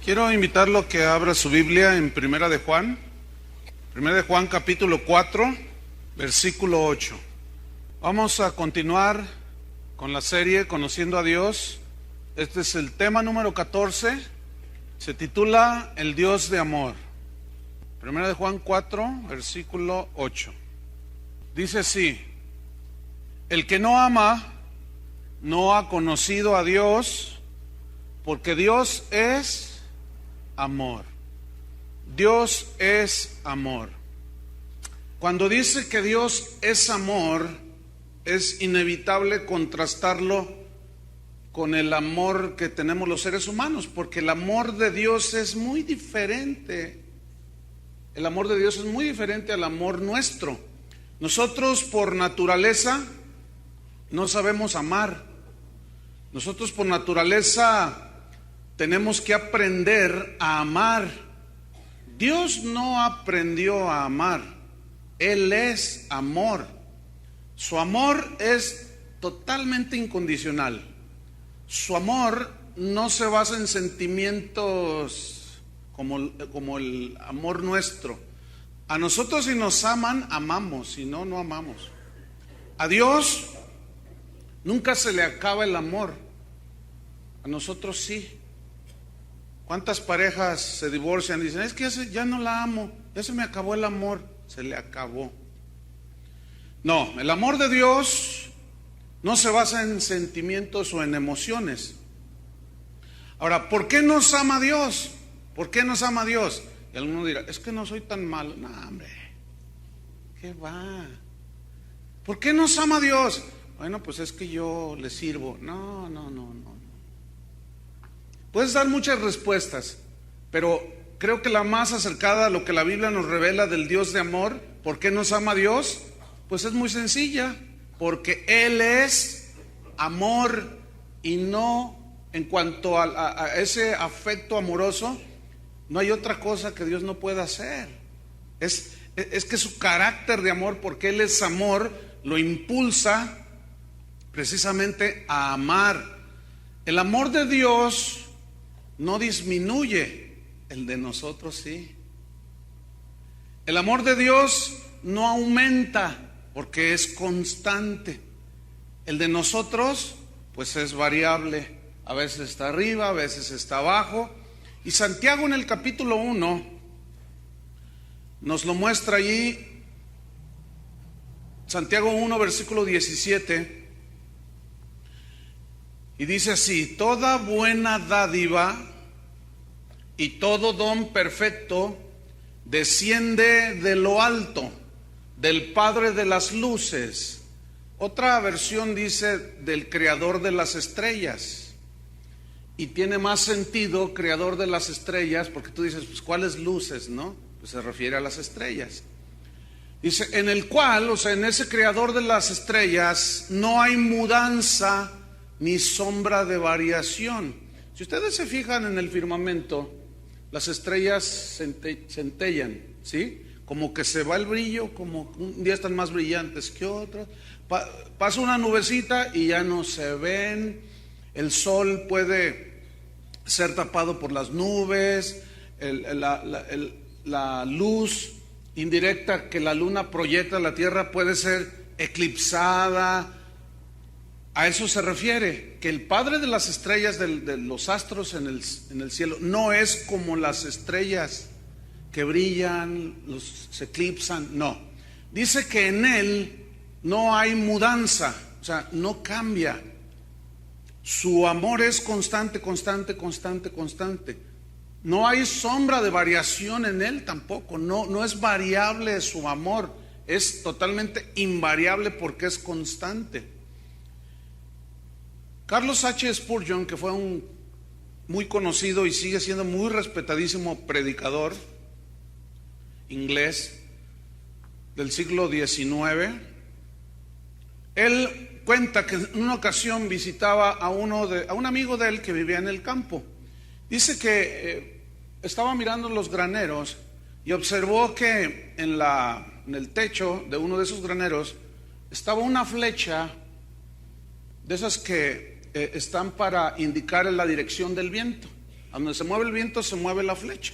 Quiero invitarlo a que abra su Biblia en Primera de Juan capítulo 4, versículo 8. Vamos a continuar con la serie Conociendo a Dios. Este es el tema número 14, se titula El Dios de Amor. Primera de Juan 4, versículo 8. Dice así: el que no ama no ha conocido a Dios, porque Dios es amor. Dios es amor. Cuando dice que Dios es amor, es inevitable contrastarlo con el amor que tenemos los seres humanos, porque el amor de Dios es muy diferente. El amor de Dios es muy diferente al amor nuestro. Nosotros por naturaleza no sabemos amar. Nosotros por naturaleza tenemos que aprender a amar. Dios no aprendió a amar. Él es amor. Su amor es totalmente incondicional. Su amor no se basa en sentimientos como el amor nuestro. A nosotros, si nos aman, amamos, si no, no amamos. A Dios nunca se le acaba el amor. A nosotros sí. ¿Cuántas parejas se divorcian y dicen: es que ya no la amo, ya se me acabó el amor? Se le acabó. No, el amor de Dios no se basa en sentimientos o en emociones. Ahora, ¿por qué nos ama Dios? ¿Por qué nos ama Dios? Y alguno dirá: es que no soy tan malo. No, hombre, ¿qué va? ¿Por qué nos ama Dios? Bueno, pues es que yo le sirvo. No. Puedes dar muchas respuestas, pero creo que la más acercada a lo que la Biblia nos revela del Dios de amor, ¿por qué nos ama Dios? Pues es muy sencilla: porque Él es amor, y no, en cuanto a ese afecto amoroso, no hay otra cosa que Dios no pueda hacer. Es que su carácter de amor, porque Él es amor, lo impulsa precisamente a amar. El amor de Dios no disminuye, el de nosotros sí. El amor de Dios no aumenta, porque es constante. El de nosotros pues es variable, a veces está arriba, a veces está abajo. Y Santiago en el capítulo 1 nos lo muestra allí. Santiago 1 versículo 17, y dice así: toda buena dádiva y todo don perfecto desciende de lo alto, del Padre de las luces. Otra versión dice del Creador de las estrellas, y tiene más sentido Creador de las estrellas, porque tú dices: pues ¿cuáles luces? ¿No? Pues se refiere a las estrellas. Dice: en el cual, o sea, en ese Creador de las estrellas no hay mudanza ni sombra de variación. Si ustedes se fijan en el firmamento, las estrellas centellan, ¿sí? Como que se va el brillo, como un día están más brillantes que otros. Pasa una nubecita y ya no se ven. El sol puede ser tapado por las nubes. La luz indirecta que la luna proyecta a la tierra puede ser eclipsada. A eso se refiere, que el Padre de las estrellas, de los astros en el cielo, no es como las estrellas que brillan, se eclipsan. No, dice que en Él no hay mudanza, o sea, no cambia. Su amor es constante. No hay sombra de variación en Él tampoco. No es variable su amor, es totalmente invariable porque es constante. Carlos H. Spurgeon, que fue un muy conocido y sigue siendo muy respetadísimo predicador inglés del siglo XIX, él cuenta que en una ocasión visitaba a un amigo de él que vivía en el campo. Dice que estaba mirando los graneros y observó que en el techo de uno de esos graneros estaba una flecha de esas que están para indicar la dirección del viento. A donde se mueve el viento se mueve la flecha.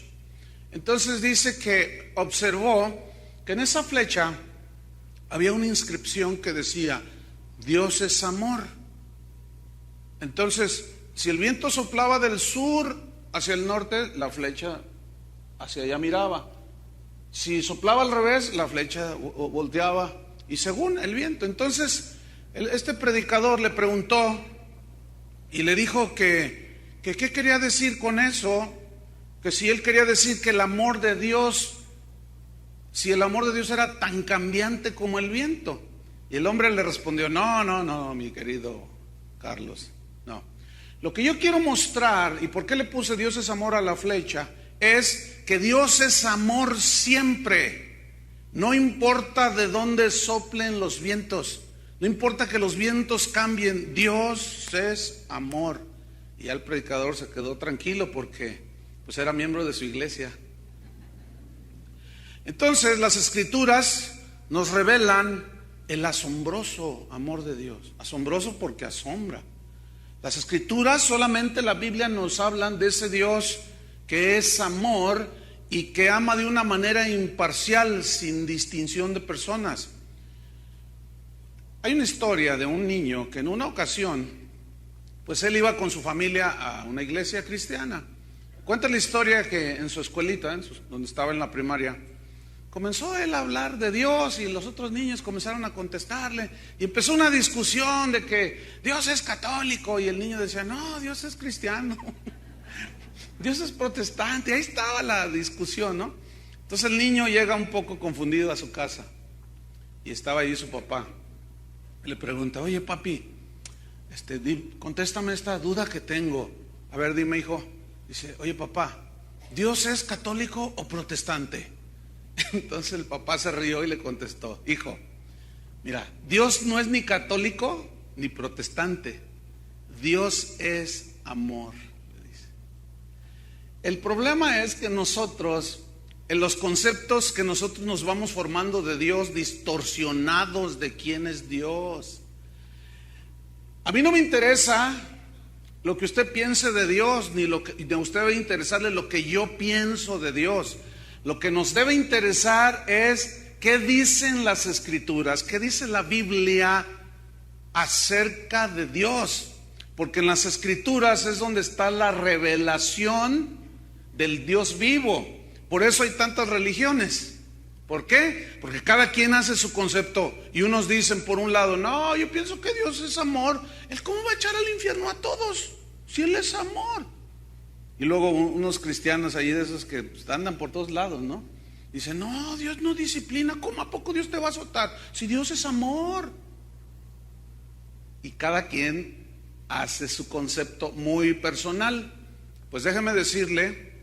Entonces dice que observó que en esa flecha había una inscripción que decía: Dios es amor. Entonces, si el viento soplaba del sur hacia el norte, la flecha hacia allá miraba. Si soplaba al revés, la flecha volteaba, y según el viento. Entonces, este predicador le preguntó y le dijo que qué quería decir con eso, que si él quería decir que el amor de Dios, si el amor de Dios era tan cambiante como el viento. Y el hombre le respondió: no, mi querido Carlos, no. Lo que yo quiero mostrar, y por qué le puse Dios es amor a la flecha, es que Dios es amor siempre. No importa de dónde soplen los vientos, no importa que los vientos cambien, Dios es amor. Y el predicador se quedó tranquilo porque pues era miembro de su iglesia. Entonces las escrituras nos revelan el asombroso amor de Dios. Asombroso porque asombra. Las escrituras, solamente la Biblia, nos hablan de ese Dios que es amor y que ama de una manera imparcial, sin distinción de personas. Hay una historia de un niño que en una ocasión, pues él iba con su familia a una iglesia cristiana. Cuenta la historia que en su escuelita, donde estaba en la primaria, comenzó él a hablar de Dios y los otros niños comenzaron a contestarle, y empezó una discusión de que Dios es católico, y el niño decía: no, Dios es cristiano, Dios es protestante. Ahí estaba la discusión, ¿no? Entonces el niño llega un poco confundido a su casa y estaba ahí su papá. Le pregunta: oye papi, contéstame esta duda que tengo. A ver, dime, hijo. Dice: oye papá, ¿Dios es católico o protestante? Entonces el papá se rió y le contestó: hijo, mira, Dios no es ni católico ni protestante, Dios es amor, le dice. El problema es que nosotros, en los conceptos que nosotros nos vamos formando de Dios, distorsionados de quién es Dios. A mí no me interesa lo que usted piense de Dios, ni a usted debe interesarle lo que yo pienso de Dios. Lo que nos debe interesar es qué dicen las escrituras, qué dice la Biblia acerca de Dios. Porque en las escrituras es donde está la revelación del Dios vivo. Por eso hay tantas religiones. ¿Por qué? Porque cada quien hace su concepto. Y unos dicen por un lado: no, yo pienso que Dios es amor. ¿Él cómo va a echar al infierno a todos si Él es amor? Y luego unos cristianos ahí de esos que andan por todos lados, ¿no? Dicen: no, Dios no disciplina. ¿Cómo a poco Dios te va a azotar si Dios es amor? Y cada quien hace su concepto muy personal. Pues déjeme decirle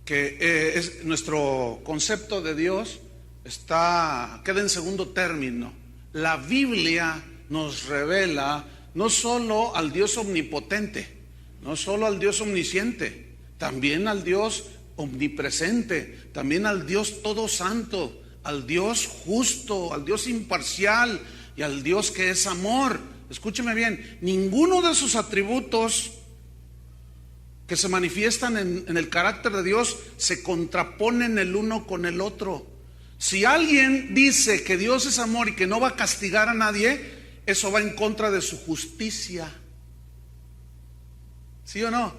que nuestro concepto de Dios queda en segundo término. La Biblia nos revela no solo al Dios omnipotente, no solo al Dios omnisciente, también al Dios omnipresente, también al Dios todo santo, al Dios justo, al Dios imparcial y al Dios que es amor. Escúcheme bien, ninguno de sus atributos que se manifiestan en el carácter de Dios se contraponen el uno con el otro. Si alguien dice que Dios es amor y que no va a castigar a nadie, eso va en contra de su justicia. ¿Sí o no?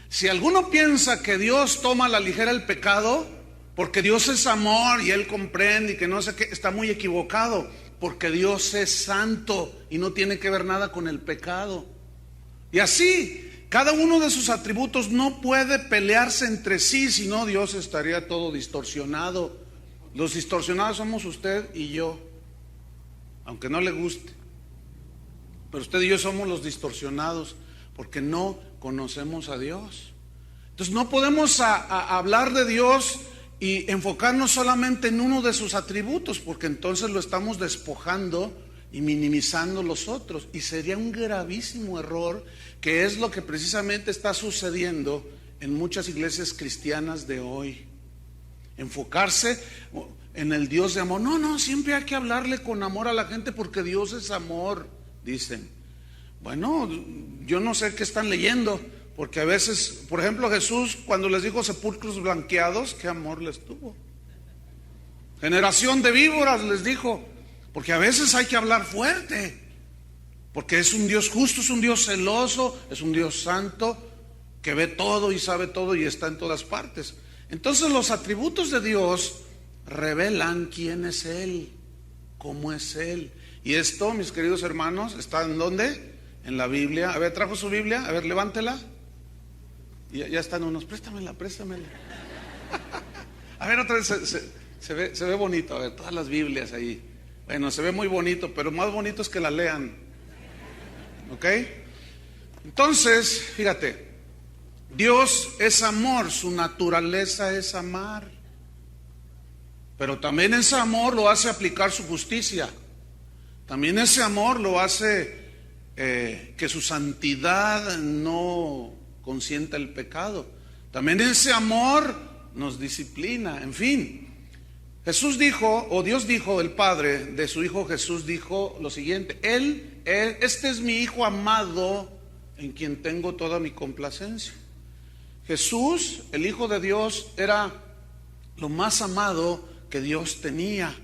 Si alguno piensa que Dios toma a la ligera el pecado, porque Dios es amor y Él comprende y que no sé qué, está muy equivocado, porque Dios es santo y no tiene que ver nada con el pecado. Y así, cada uno de sus atributos no puede pelearse entre sí, si no Dios estaría todo distorsionado. Los distorsionados somos usted y yo, aunque no le guste. Pero usted y yo somos los distorsionados porque no conocemos a Dios. Entonces no podemos hablar de Dios y enfocarnos solamente en uno de sus atributos, porque entonces lo estamos despojando y minimizando los otros, y sería un gravísimo error, que es lo que precisamente está sucediendo en muchas iglesias cristianas de hoy. Enfocarse en el Dios de amor. No, siempre hay que hablarle con amor a la gente porque Dios es amor, dicen. Bueno, yo no sé qué están leyendo, Porque a veces, por ejemplo, Jesús cuando les dijo sepulcros blanqueados, qué amor les tuvo. Generación de víboras les dijo, porque a veces hay que hablar fuerte, porque es un Dios justo, es un Dios celoso, es un Dios santo, que ve todo y sabe todo y está en todas partes. Entonces los atributos de Dios revelan quién es Él, cómo es Él. Y esto, mis queridos hermanos, ¿está en dónde? En la Biblia. A ver, ¿trajo su Biblia? A ver, levántela. Ya están unos, préstamela. A ver, otra vez, se ve bonito, a ver, todas las Biblias ahí. Bueno, se ve muy bonito, pero más bonito es que la lean. ¿Ok? Entonces, fíjate, Dios es amor, su naturaleza es amar. Pero también ese amor lo hace aplicar su justicia. También ese amor lo hace que su santidad no consienta el pecado. También ese amor nos disciplina, en fin. Jesús dijo, o Dios dijo, el Padre de su Hijo Jesús dijo lo siguiente: este es mi Hijo amado, en quien tengo toda mi complacencia. Jesús, el Hijo de Dios, era lo más amado que Dios tenía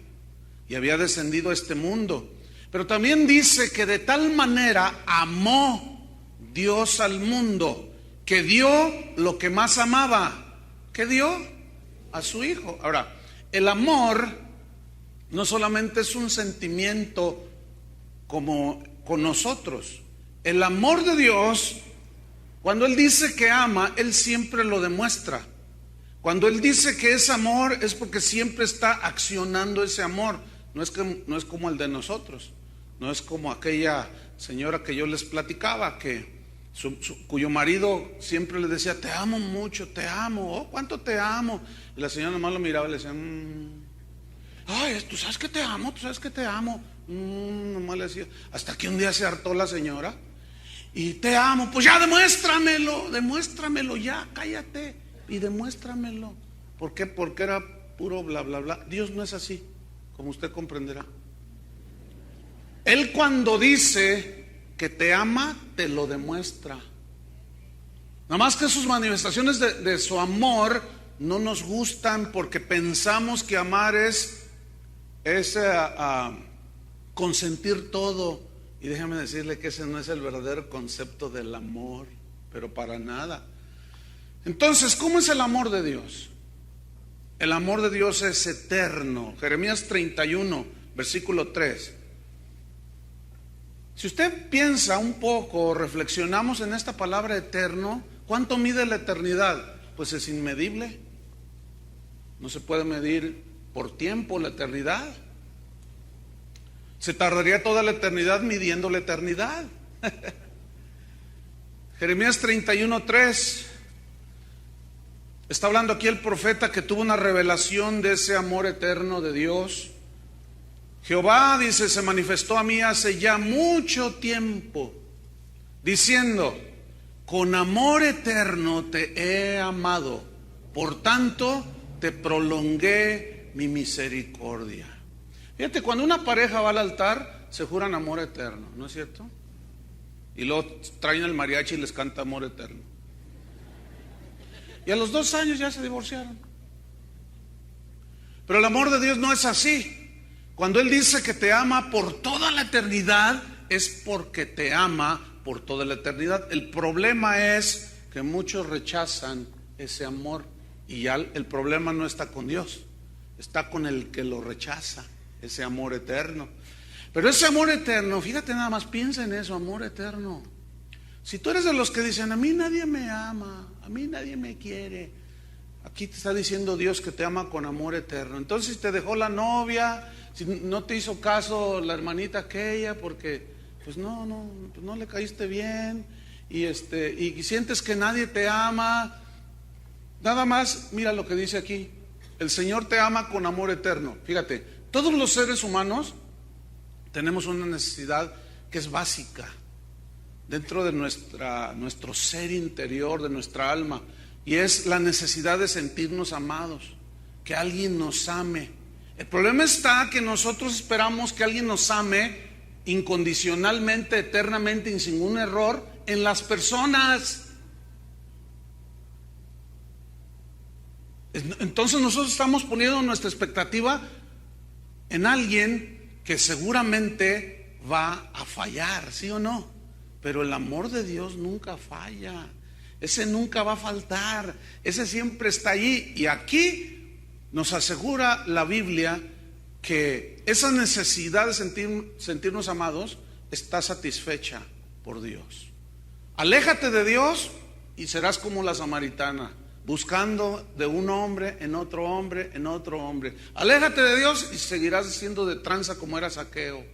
y había descendido a este mundo. Pero también dice que de tal manera amó Dios al mundo, que dio lo que más amaba. ¿Qué dio? A su Hijo. Ahora, el amor no solamente es un sentimiento como con nosotros. El amor de Dios, cuando Él dice que ama, Él siempre lo demuestra. Cuando Él dice que es amor, es porque siempre está accionando ese amor. No es como el de nosotros. No es como aquella señora que yo les platicaba, que cuyo marido siempre le decía, te amo mucho, te amo, oh, cuánto te amo. Y la señora nomás lo miraba y le decía, ay, tú sabes que te amo, tú sabes que te amo. Nomás le decía, hasta que un día se hartó la señora. Y te amo, pues ya demuéstramelo ya, cállate y demuéstramelo. ¿Por qué? Porque era puro bla bla bla. Dios no es así, como usted comprenderá. Él cuando dice que te ama, te lo demuestra. Nada más que sus manifestaciones de su amor no nos gustan, porque pensamos que amar es consentir todo. Y déjame decirle que ese no es el verdadero concepto del amor, pero para nada. Entonces, ¿cómo es el amor de Dios? El amor de Dios es eterno. Jeremías 31, versículo 3. Si usted piensa un poco, reflexionamos en esta palabra eterno, ¿cuánto mide la eternidad? Pues es inmedible. No se puede medir por tiempo la eternidad. Se tardaría toda la eternidad midiendo la eternidad. Jeremías 31:3. Está hablando aquí el profeta que tuvo una revelación de ese amor eterno de Dios. Jehová, dice, se manifestó a mí hace ya mucho tiempo, diciendo, con amor eterno te he amado, por tanto te prolongué mi misericordia. Fíjate, cuando una pareja va al altar, se juran amor eterno, ¿no es cierto? Y luego traen el mariachi y les canta amor eterno. Y a los 2 años ya se divorciaron. Pero el amor de Dios no es así. Cuando Él dice que te ama por toda la eternidad, es porque te ama por toda la eternidad. El problema es que muchos rechazan ese amor, y ya el problema no está con Dios, está con el que lo rechaza, ese amor eterno. Pero ese amor eterno, fíjate nada más, piensa en eso, amor eterno. Si tú eres de los que dicen, a mí nadie me ama, a mí nadie me quiere, aquí te está diciendo Dios que te ama con amor eterno. Entonces, si te dejó la novia, si no te hizo caso la hermanita aquella, porque pues no le caíste bien, y sientes que nadie te ama, nada más, mira lo que dice aquí: el Señor te ama con amor eterno. Fíjate, todos los seres humanos tenemos una necesidad que es básica dentro de nuestro ser interior, de nuestra alma, y es la necesidad de sentirnos amados, que alguien nos ame. El problema está que nosotros esperamos que alguien nos ame incondicionalmente, eternamente y sin ningún error en las personas. Entonces nosotros estamos poniendo nuestra expectativa en alguien que seguramente va a fallar, ¿sí o no? Pero el amor de Dios nunca falla. Ese nunca va a faltar. Ese siempre está allí. Y aquí nos asegura la Biblia que esa necesidad de sentirnos amados está satisfecha por Dios. Aléjate de Dios y serás como la samaritana, buscando de un hombre en otro hombre en otro hombre. Aléjate de Dios y seguirás siendo de tranza como era Zaqueo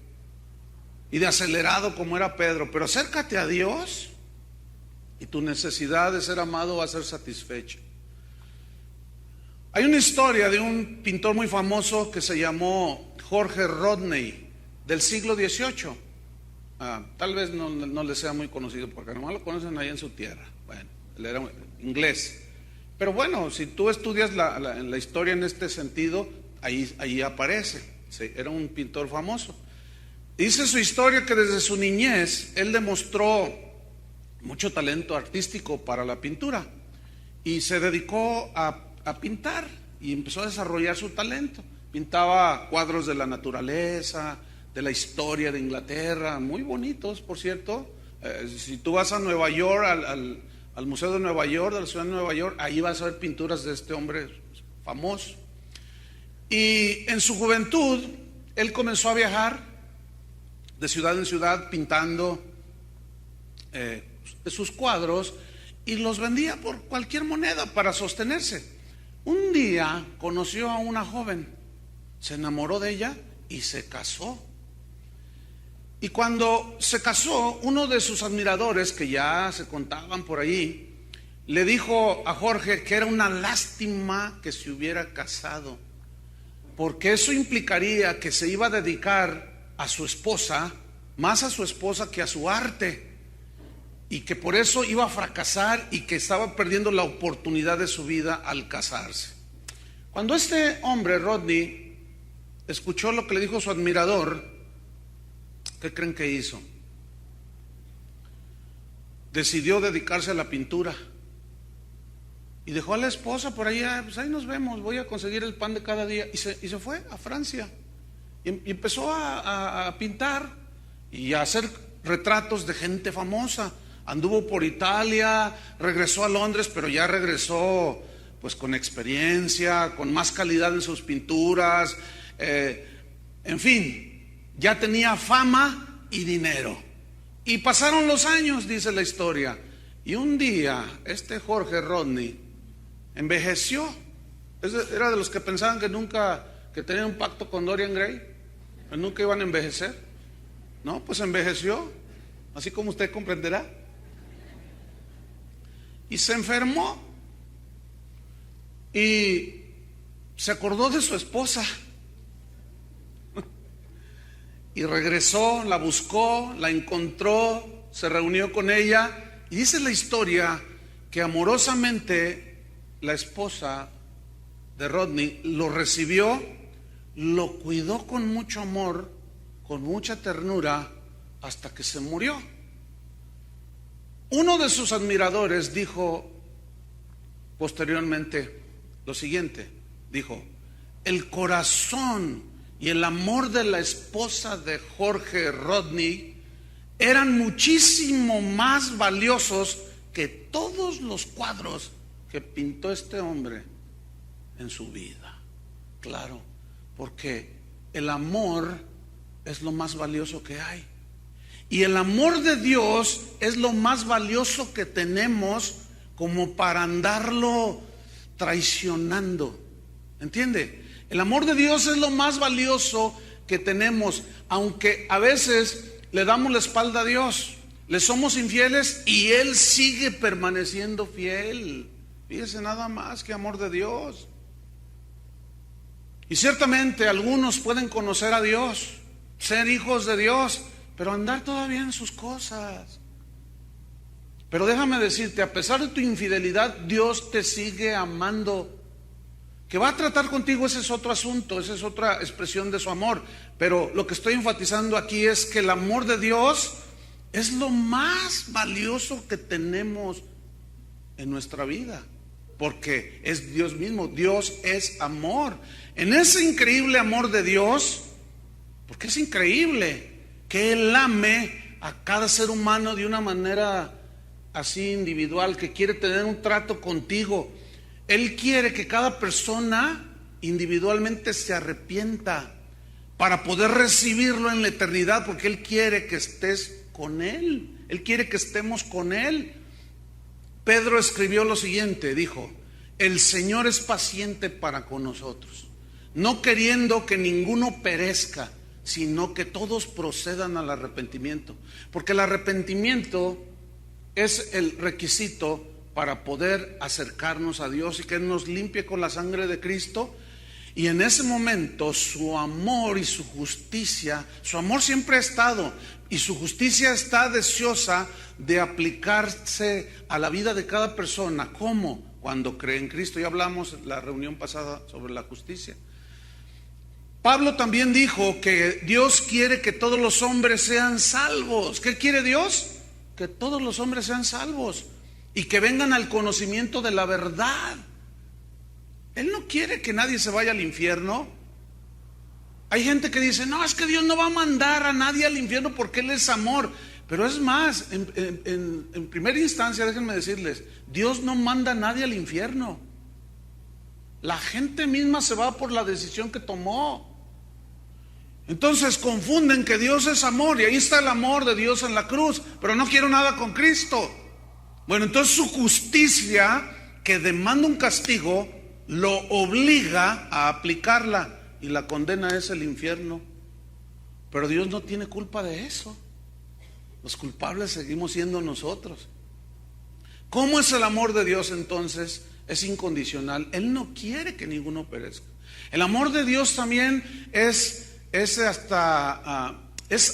y de acelerado como era Pedro. Pero acércate a Dios y tu necesidad de ser amado va a ser satisfecha. Hay una historia de un pintor muy famoso que se llamó Jorge Rodney, del siglo XVIII. Tal vez no le sea muy conocido porque nomás lo conocen ahí en su tierra. Bueno, él era inglés. Pero bueno, si tú estudias la historia en este sentido, ahí aparece. Sí, era un pintor famoso. Dice su historia que desde su niñez él demostró mucho talento artístico para la pintura y se dedicó a pintar y empezó a desarrollar su talento. Pintaba cuadros de la naturaleza, de la historia de Inglaterra, muy bonitos, por cierto. Si tú vas a Nueva York, al Museo de Nueva York, de la ciudad de Nueva York, ahí vas a ver pinturas de este hombre famoso. Y en su juventud, él comenzó a viajar de ciudad en ciudad pintando sus cuadros y los vendía por cualquier moneda para sostenerse. Un día conoció a una joven, se enamoró de ella y se casó. Y cuando se casó, uno de sus admiradores, que ya se contaban por ahí, le dijo a Jorge que era una lástima que se hubiera casado, porque eso implicaría que se iba a dedicar a su esposa, más a su esposa que a su arte, y que por eso iba a fracasar y que estaba perdiendo la oportunidad de su vida al casarse. Cuando este hombre, Rodney, escuchó lo que le dijo su admirador, ¿qué creen que hizo? Decidió dedicarse a la pintura y dejó a la esposa por ahí. Pues ahí nos vemos, voy a conseguir el pan de cada día. Y se fue a Francia y empezó a pintar y a hacer retratos de gente famosa. Anduvo por Italia, regresó a Londres, pero ya regresó pues con experiencia, con más calidad en sus pinturas, en fin, ya tenía fama y dinero. Y pasaron los años, dice la historia, y un día este Jorge Rodney envejeció. Era de los que pensaban que tenían un pacto con Dorian Gray, que nunca iban a envejecer. No, pues envejeció, así como usted comprenderá. Y se enfermó y se acordó de su esposa y regresó, la buscó, la encontró, se reunió con ella y dice la historia que amorosamente la esposa de Rodney lo recibió, lo cuidó con mucho amor, con mucha ternura, hasta que se murió. Uno de sus admiradores dijo posteriormente lo siguiente, dijo: el corazón y el amor de la esposa de Jorge Rodney eran muchísimo más valiosos que todos los cuadros que pintó este hombre en su vida. Claro, porque el amor es lo más valioso que hay. Y el amor de Dios es lo más valioso que tenemos como para andarlo traicionando. ¿Entiende? El amor de Dios es lo más valioso que tenemos, aunque a veces le damos la espalda a Dios, le somos infieles y Él sigue permaneciendo fiel. Fíjese nada más, que amor de Dios. Y ciertamente algunos pueden conocer a Dios, ser hijos de Dios, pero andar todavía en sus cosas. Pero déjame decirte, a pesar de tu infidelidad, Dios te sigue amando. Que va a tratar contigo, ese es otro asunto, esa es otra expresión de su amor. Pero lo que estoy enfatizando aquí es que el amor de Dios es lo más valioso que tenemos en nuestra vida. porque es Dios mismo. Dios es amor. En ese increíble amor de Dios, porque es increíble que Él ame a cada ser humano de una manera así individual, que quiere tener un trato contigo. Él quiere que cada persona individualmente se arrepienta para poder recibirlo en la eternidad, porque Él quiere que estés con Él. Él quiere que estemos con Él. Pedro escribió lo siguiente, dijo: el Señor es paciente para con nosotros, no queriendo que ninguno perezca, sino que todos procedan al arrepentimiento. Porque el arrepentimiento es el requisito para poder acercarnos a Dios y que Él nos limpie con la sangre de Cristo. Y en ese momento su amor y su justicia, su amor siempre ha estado, y su justicia está deseosa de aplicarse a la vida de cada persona. ¿Cómo? Cuando cree en Cristo. Ya hablamos en la reunión pasada sobre la justicia. Pablo también dijo que Dios quiere que todos los hombres sean salvos. ¿Qué quiere Dios? Que todos los hombres sean salvos y que vengan al conocimiento de la verdad. Él no quiere que nadie se vaya al infierno. Hay gente que dice: no, es que Dios no va a mandar a nadie al infierno porque Él es amor. Pero es más, en primera instancia, déjenme decirles, Dios no manda a nadie al infierno. La gente misma se va por la decisión que tomó. Entonces confunden que Dios es amor, y ahí está el amor de Dios en la cruz, pero no quiero nada con Cristo. Bueno, entonces su justicia, que demanda un castigo, lo obliga a aplicarla, y la condena es el infierno. Pero Dios no tiene culpa de eso. Los culpables seguimos siendo nosotros. ¿Cómo es el amor de Dios entonces? Es incondicional. Él no quiere que ninguno perezca. El amor de Dios también es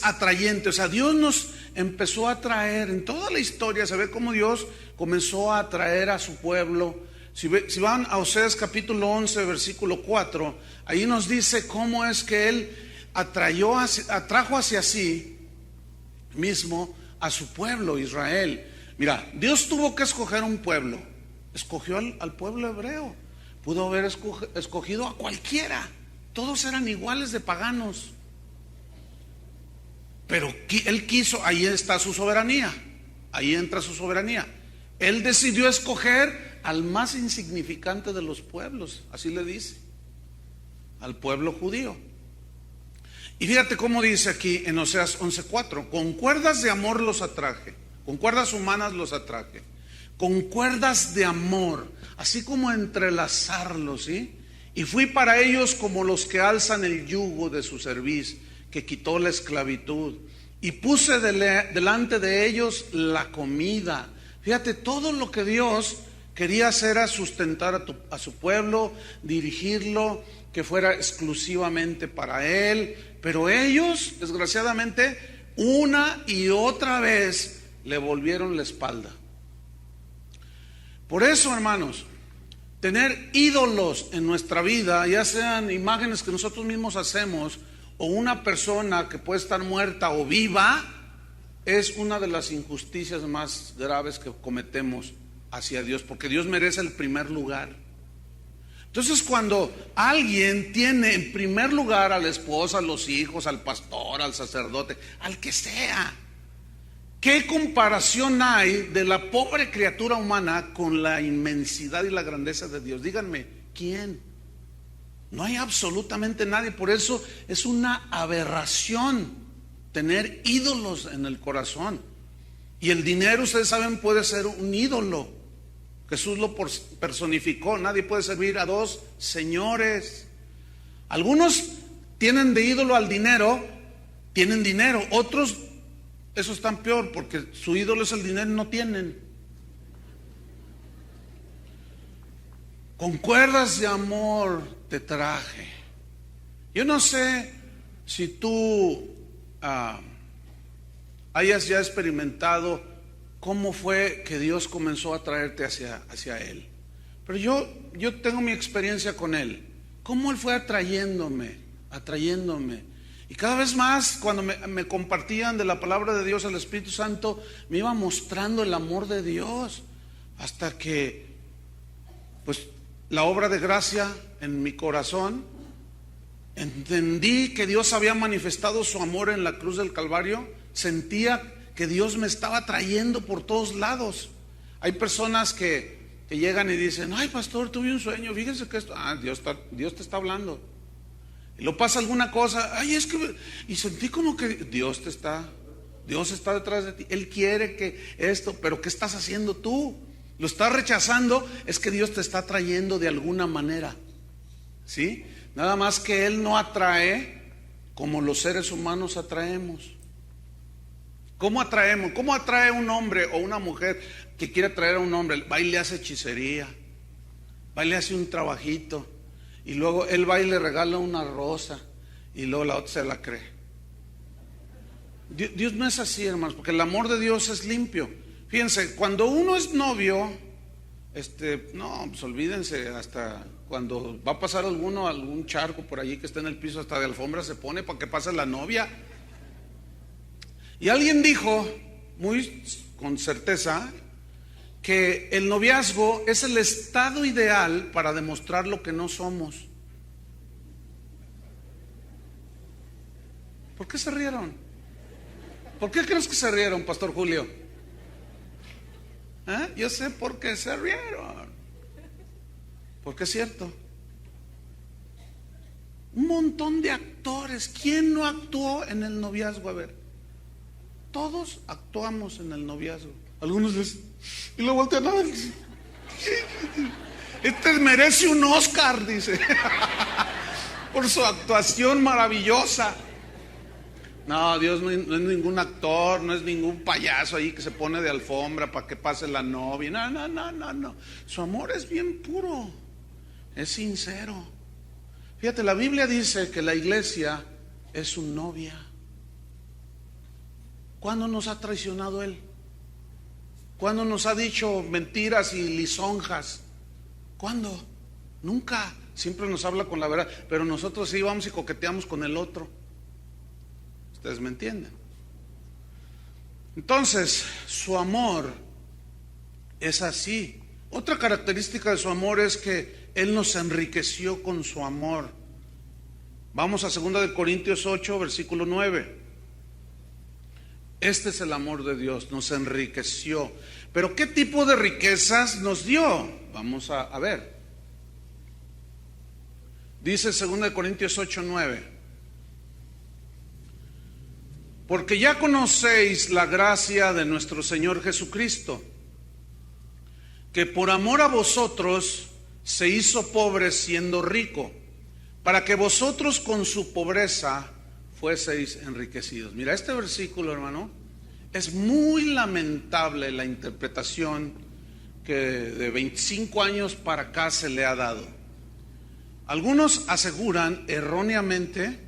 atrayente. O sea, Dios nos empezó a atraer en toda la historia. Se ve cómo Dios comenzó a atraer a su pueblo. Si van a Oseas capítulo 11 versículo 4, ahí nos dice cómo es que Él atrajo hacia sí mismo a su pueblo Israel. Mira, Dios tuvo que escoger un pueblo. Escogió al pueblo hebreo. Pudo haber escogido a cualquiera. Todos eran iguales de paganos. Pero Él quiso, ahí está su soberanía. Ahí entra su soberanía. Él decidió escoger al más insignificante de los pueblos. Así le dice. Al pueblo judío. Y fíjate cómo dice aquí en Oseas 11:4: con cuerdas de amor los atraje. Con cuerdas humanas los atraje. Con cuerdas de amor, así como entrelazarlos, ¿sí? Y fui para ellos como los que alzan el yugo de su cerviz, que quitó la esclavitud. Y puse delante de ellos la comida. Fíjate, todo lo que Dios quería hacer era sustentar a su pueblo, dirigirlo, que fuera exclusivamente para Él. Pero ellos, desgraciadamente, una y otra vez le volvieron la espalda. Por eso, hermanos, tener ídolos en nuestra vida, ya sean imágenes que nosotros mismos hacemos, o una persona que puede estar muerta o viva, es una de las injusticias más graves que cometemos hacia Dios, porque Dios merece el primer lugar. Entonces, cuando alguien tiene en primer lugar a la esposa, a los hijos, al pastor, al sacerdote, al que sea, ¿qué comparación hay de la pobre criatura humana con la inmensidad y la grandeza de Dios? Díganme, ¿quién? No hay absolutamente nadie. Por eso es una aberración tener ídolos en el corazón. Y el dinero, ustedes saben, puede ser un ídolo. Jesús lo personificó. Nadie puede servir a dos señores. Algunos tienen de ídolo al dinero, tienen dinero. Otros, eso están peor, porque su ídolo es el dinero y no tienen. Con cuerdas de amor te traje. Yo no sé si tú hayas ya experimentado cómo fue que Dios comenzó a traerte hacia Él. Pero yo tengo mi experiencia con Él. Cómo Él fue atrayéndome. Y cada vez más, cuando me compartían de la palabra de Dios, el Espíritu Santo me iba mostrando el amor de Dios, hasta que pues la obra de gracia en mi corazón, entendí que Dios había manifestado su amor en la cruz del Calvario, sentía que Dios me estaba trayendo por todos lados. Hay personas que llegan y dicen: ay, pastor, tuve un sueño, fíjese que esto, Dios te está hablando. Y lo pasa alguna cosa, ay, es que, y sentí como que Dios está detrás de ti, Él quiere que esto, pero ¿qué estás haciendo tú? Lo estás rechazando, es que Dios te está trayendo de alguna manera, ¿sí? Nada más que Él no atrae como los seres humanos atraemos. ¿Cómo atraemos? ¿Cómo atrae un hombre o una mujer que quiere atraer a un hombre? Va y le hace hechicería, va y le hace un trabajito, y luego él va y le regala una rosa, y luego la otra se la cree. Dios no es así, hermanos, porque el amor de Dios es limpio. Fíjense, cuando uno es novio, no, pues olvídense, hasta cuando va a pasar algún charco por allí que está en el piso, hasta de alfombra se pone para que pase la novia. Y alguien dijo, muy con certeza, que el noviazgo es el estado ideal para demostrar lo que no somos. ¿Por qué se rieron? ¿Por qué crees que se rieron, Pastor Julio? Yo sé por qué se rieron. Porque es cierto. Un montón de actores. ¿Quién no actuó en el noviazgo? A ver, todos actuamos en el noviazgo. Algunos dicen, y lo voltean a ver, merece un Oscar, dice, por su actuación maravillosa. No, Dios no es ningún actor, no es ningún payaso ahí que se pone de alfombra para que pase la novia. No. Su amor es bien puro, es sincero. Fíjate, la Biblia dice que la iglesia es su novia. ¿Cuándo nos ha traicionado Él? ¿Cuándo nos ha dicho mentiras y lisonjas? ¿Cuándo? Nunca. Siempre nos habla con la verdad, pero nosotros sí vamos y coqueteamos con el otro. ¿Ustedes me entienden? Entonces, su amor es así. Otra característica de su amor es que Él nos enriqueció con su amor. Vamos a 2 Corintios 8, versículo 9. Este es el amor de Dios, nos enriqueció. Pero ¿qué tipo de riquezas nos dio? Vamos a ver. Dice 2 Corintios 8, 9. Porque ya conocéis la gracia de nuestro Señor Jesucristo, que por amor a vosotros se hizo pobre siendo rico, para que vosotros con su pobreza fueseis enriquecidos. Mira, este versículo, hermano, es muy lamentable la interpretación que de 25 años para acá se le ha dado. Algunos aseguran erróneamente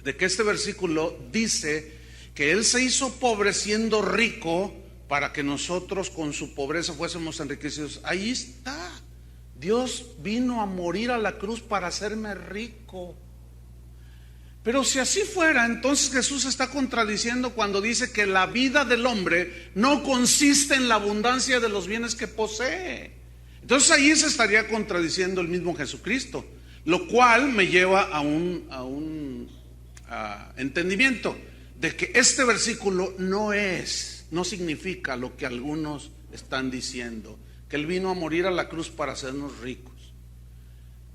de que este versículo dice que Él se hizo pobre siendo rico para que nosotros con su pobreza fuésemos enriquecidos. Ahí está. Dios vino a morir a la cruz para hacerme rico. Pero si así fuera, entonces Jesús está contradiciendo cuando dice que la vida del hombre no consiste en la abundancia de los bienes que posee. Entonces ahí se estaría contradiciendo el mismo Jesucristo, lo cual me lleva a un entendimiento de que este versículo no significa lo que algunos están diciendo, que Él vino a morir a la cruz para hacernos ricos.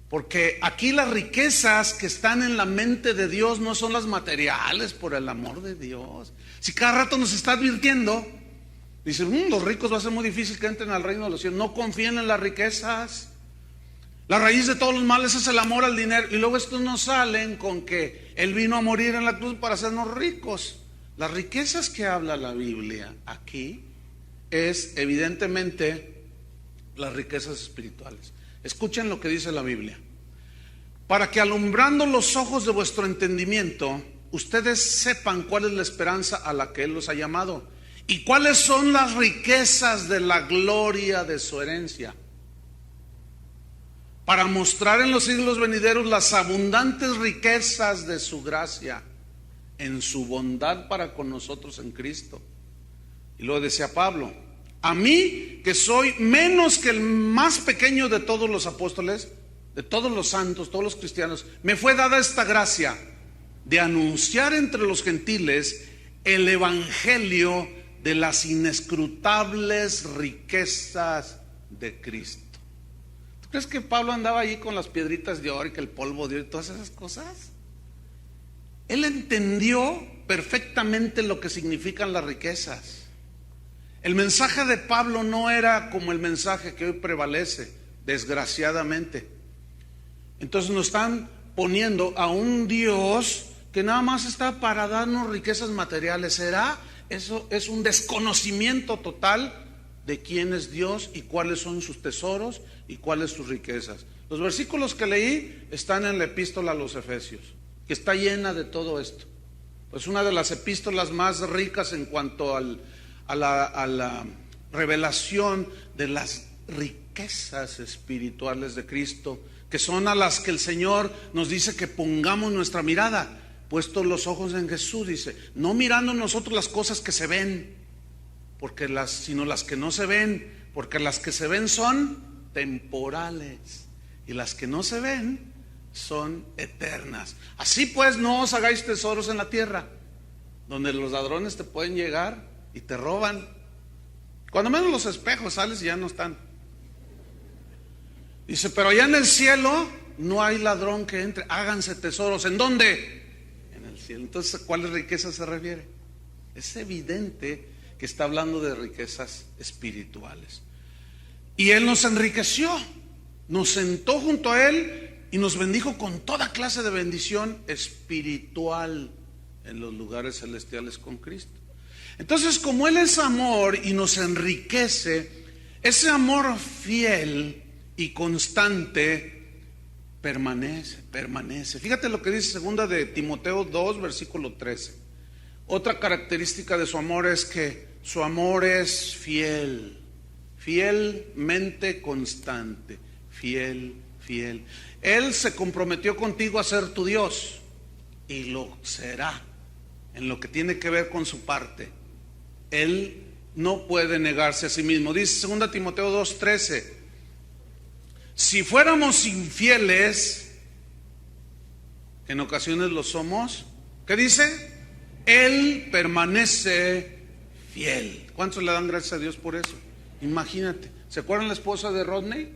Porque aquí las riquezas que están en la mente de Dios no son las materiales, por el amor de Dios. Si cada rato nos está advirtiendo, dicen, los ricos va a ser muy difícil que entren al reino de los cielos. No confíen en las riquezas. La raíz de todos los males es el amor al dinero. Y luego estos nos salen con que Él vino a morir en la cruz para hacernos ricos. Las riquezas que habla la Biblia aquí es evidentemente las riquezas espirituales. Escuchen lo que dice la Biblia. Para que alumbrando los ojos de vuestro entendimiento, ustedes sepan cuál es la esperanza a la que Él los ha llamado y cuáles son las riquezas de la gloria de su herencia, para mostrar en los siglos venideros las abundantes riquezas de su gracia en su bondad para con nosotros en Cristo. Y luego decía Pablo, A mí, que soy menos que el más pequeño de todos los apóstoles, de todos los santos, todos los cristianos, me fue dada esta gracia de anunciar entre los gentiles el evangelio de las inescrutables riquezas de Cristo. ¿Tú crees que Pablo andaba allí con las piedritas de oro y que el polvo de oro y todas esas cosas? Él entendió perfectamente lo que significan las riquezas. El mensaje de Pablo no era como el mensaje que hoy prevalece, desgraciadamente. Entonces nos están poniendo a un Dios que nada más está para darnos riquezas materiales. ¿Será? Eso es un desconocimiento total de quién es Dios y cuáles son sus tesoros y cuáles sus riquezas. Los versículos que leí están en la epístola a los Efesios, que está llena de todo esto. Es una de las epístolas más ricas en cuanto a la revelación de las riquezas espirituales de Cristo, que son a las que el Señor nos dice que pongamos nuestra mirada, puestos los ojos en Jesús, dice, no mirando nosotros las cosas que se ven, sino las que no se ven, porque las que se ven son temporales y las que no se ven son eternas. Así pues, no os hagáis tesoros en la tierra, donde los ladrones te pueden llegar y te roban. Cuando menos los espejos sales y ya no están. Dice, pero allá en el cielo no hay ladrón que entre. Háganse tesoros. ¿En dónde? En el cielo. Entonces, ¿a cuáles riquezas se refiere? Es evidente que está hablando de riquezas espirituales. Y Él nos enriqueció, nos sentó junto a Él y nos bendijo con toda clase de bendición espiritual en los lugares celestiales con Cristo. Entonces, como Él es amor y nos enriquece, ese amor fiel y constante permanece. Fíjate lo que dice 2 de Timoteo 2, versículo 13. Otra característica de su amor es que su amor es fiel, fielmente constante, fiel. Él se comprometió contigo a ser tu Dios y lo será en lo que tiene que ver con su parte. Él no puede negarse a sí mismo. Dice 2 Timoteo 2:13, si fuéramos infieles, que en ocasiones lo somos, ¿qué dice? Él permanece fiel. ¿Cuántos le dan gracias a Dios por eso? Imagínate, ¿se acuerdan la esposa de Rodney?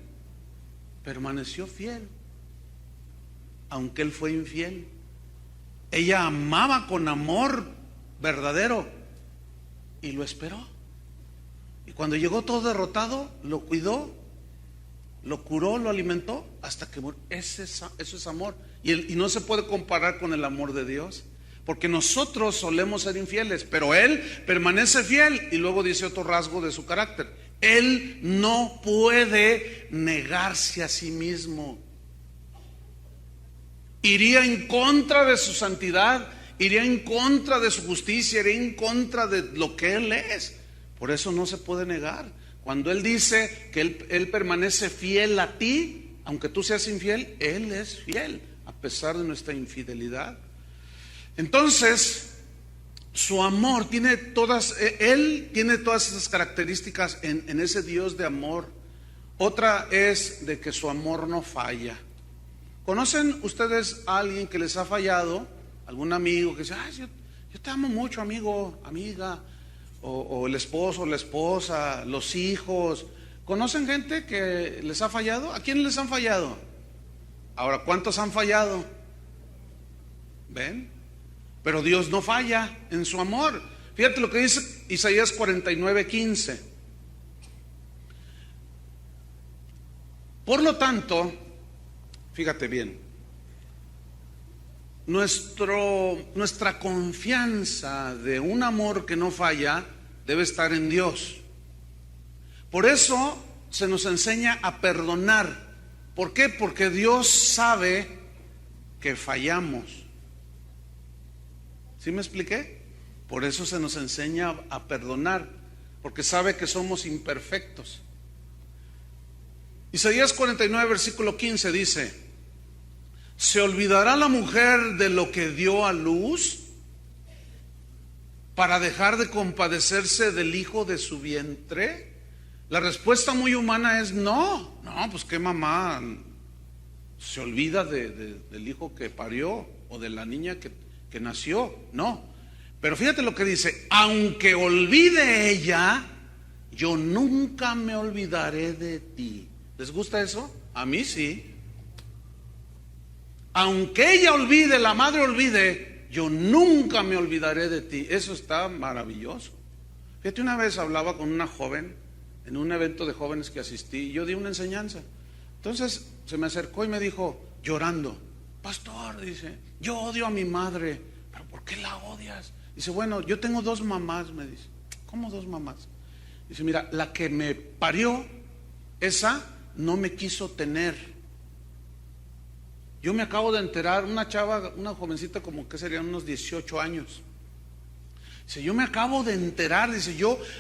Permaneció fiel, aunque él fue infiel. Ella amaba con amor verdadero y lo esperó. Y cuando llegó todo derrotado, lo cuidó, lo curó, lo alimentó hasta que murió. Eso es amor. Y no se puede comparar con el amor de Dios, porque nosotros solemos ser infieles, pero Él permanece fiel. Y luego dice otro rasgo de su carácter: Él no puede negarse a sí mismo. Iría en contra de su santidad, iría en contra de su justicia, iría en contra de lo que Él es. Por eso no se puede negar. Cuando Él dice que Él permanece fiel a ti, aunque tú seas infiel, Él es fiel a pesar de nuestra infidelidad. Entonces, su amor tiene Él tiene todas esas características en ese Dios de amor. Otra es de que su amor no falla. ¿Conocen ustedes a alguien que les ha fallado? ¿Algún amigo que dice, yo te amo mucho, amigo, amiga? O el esposo, la esposa, los hijos. ¿Conocen gente que les ha fallado? ¿A quién les han fallado? Ahora, ¿cuántos han fallado? ¿Ven? Pero Dios no falla en su amor. Fíjate lo que dice Isaías 49:15. Por lo tanto, fíjate bien, nuestra confianza de un amor que no falla debe estar en Dios. Por eso se nos enseña a perdonar. ¿Por qué? Porque Dios sabe que fallamos. ¿Sí me expliqué? Por eso se nos enseña a perdonar, porque sabe que somos imperfectos. Isaías 49, versículo 15 dice: ¿se olvidará la mujer de lo que dio a luz para dejar de compadecerse del hijo de su vientre? La respuesta muy humana es no, pues qué mamá se olvida del hijo que parió o de la niña que nació, no. Pero fíjate lo que dice: aunque olvide ella, yo nunca me olvidaré de ti. ¿Les gusta eso? A mí sí. Aunque ella olvide, la madre olvide, yo nunca me olvidaré de ti. Eso está maravilloso. Fíjate, una vez hablaba con una joven en un evento de jóvenes que asistí y yo di una enseñanza. Entonces se me acercó y me dijo, llorando: pastor, dice, yo odio a mi madre. ¿Pero por qué la odias? Dice, bueno, yo tengo 2 mamás, me dice. ¿Cómo 2 mamás? Dice, mira, la que me parió, esa no me quiso tener. Yo me acabo de enterar, una chava, una jovencita como que serían unos 18 años. Dice, yo me acabo de enterar, dice,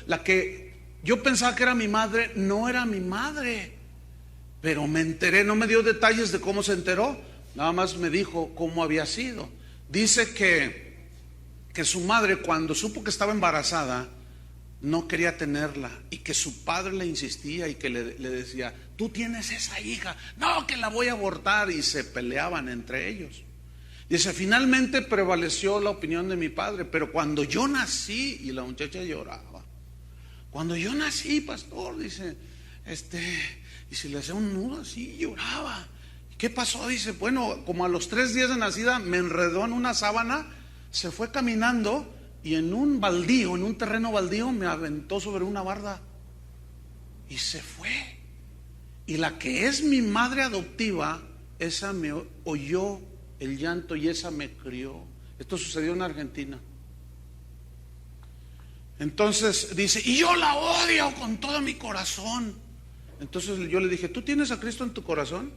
la que yo pensaba que era mi madre, no era mi madre. Pero me enteré, no me dio detalles de cómo se enteró, nada más me dijo cómo había sido. Dice que su madre, cuando supo que estaba embarazada, no quería tenerla, y que su padre le insistía y que le decía, tú tienes esa hija, no, que la voy a abortar, y se peleaban entre ellos. Dice, finalmente prevaleció la opinión de mi padre, pero cuando yo nací, y la muchacha lloraba, cuando yo nací, pastor, dice, y si le hacía un nudo así, lloraba. ¿Qué pasó? Dice, bueno, como a los 3 días de nacida me enredó en una sábana, se fue caminando y en un baldío, en un terreno baldío, me aventó sobre una barda y se fue. Y la que es mi madre adoptiva, esa me oyó el llanto y esa me crió. Esto sucedió en Argentina. Entonces dice, y yo la odio con todo mi corazón. Entonces yo le dije, ¿tú tienes a Cristo en tu corazón?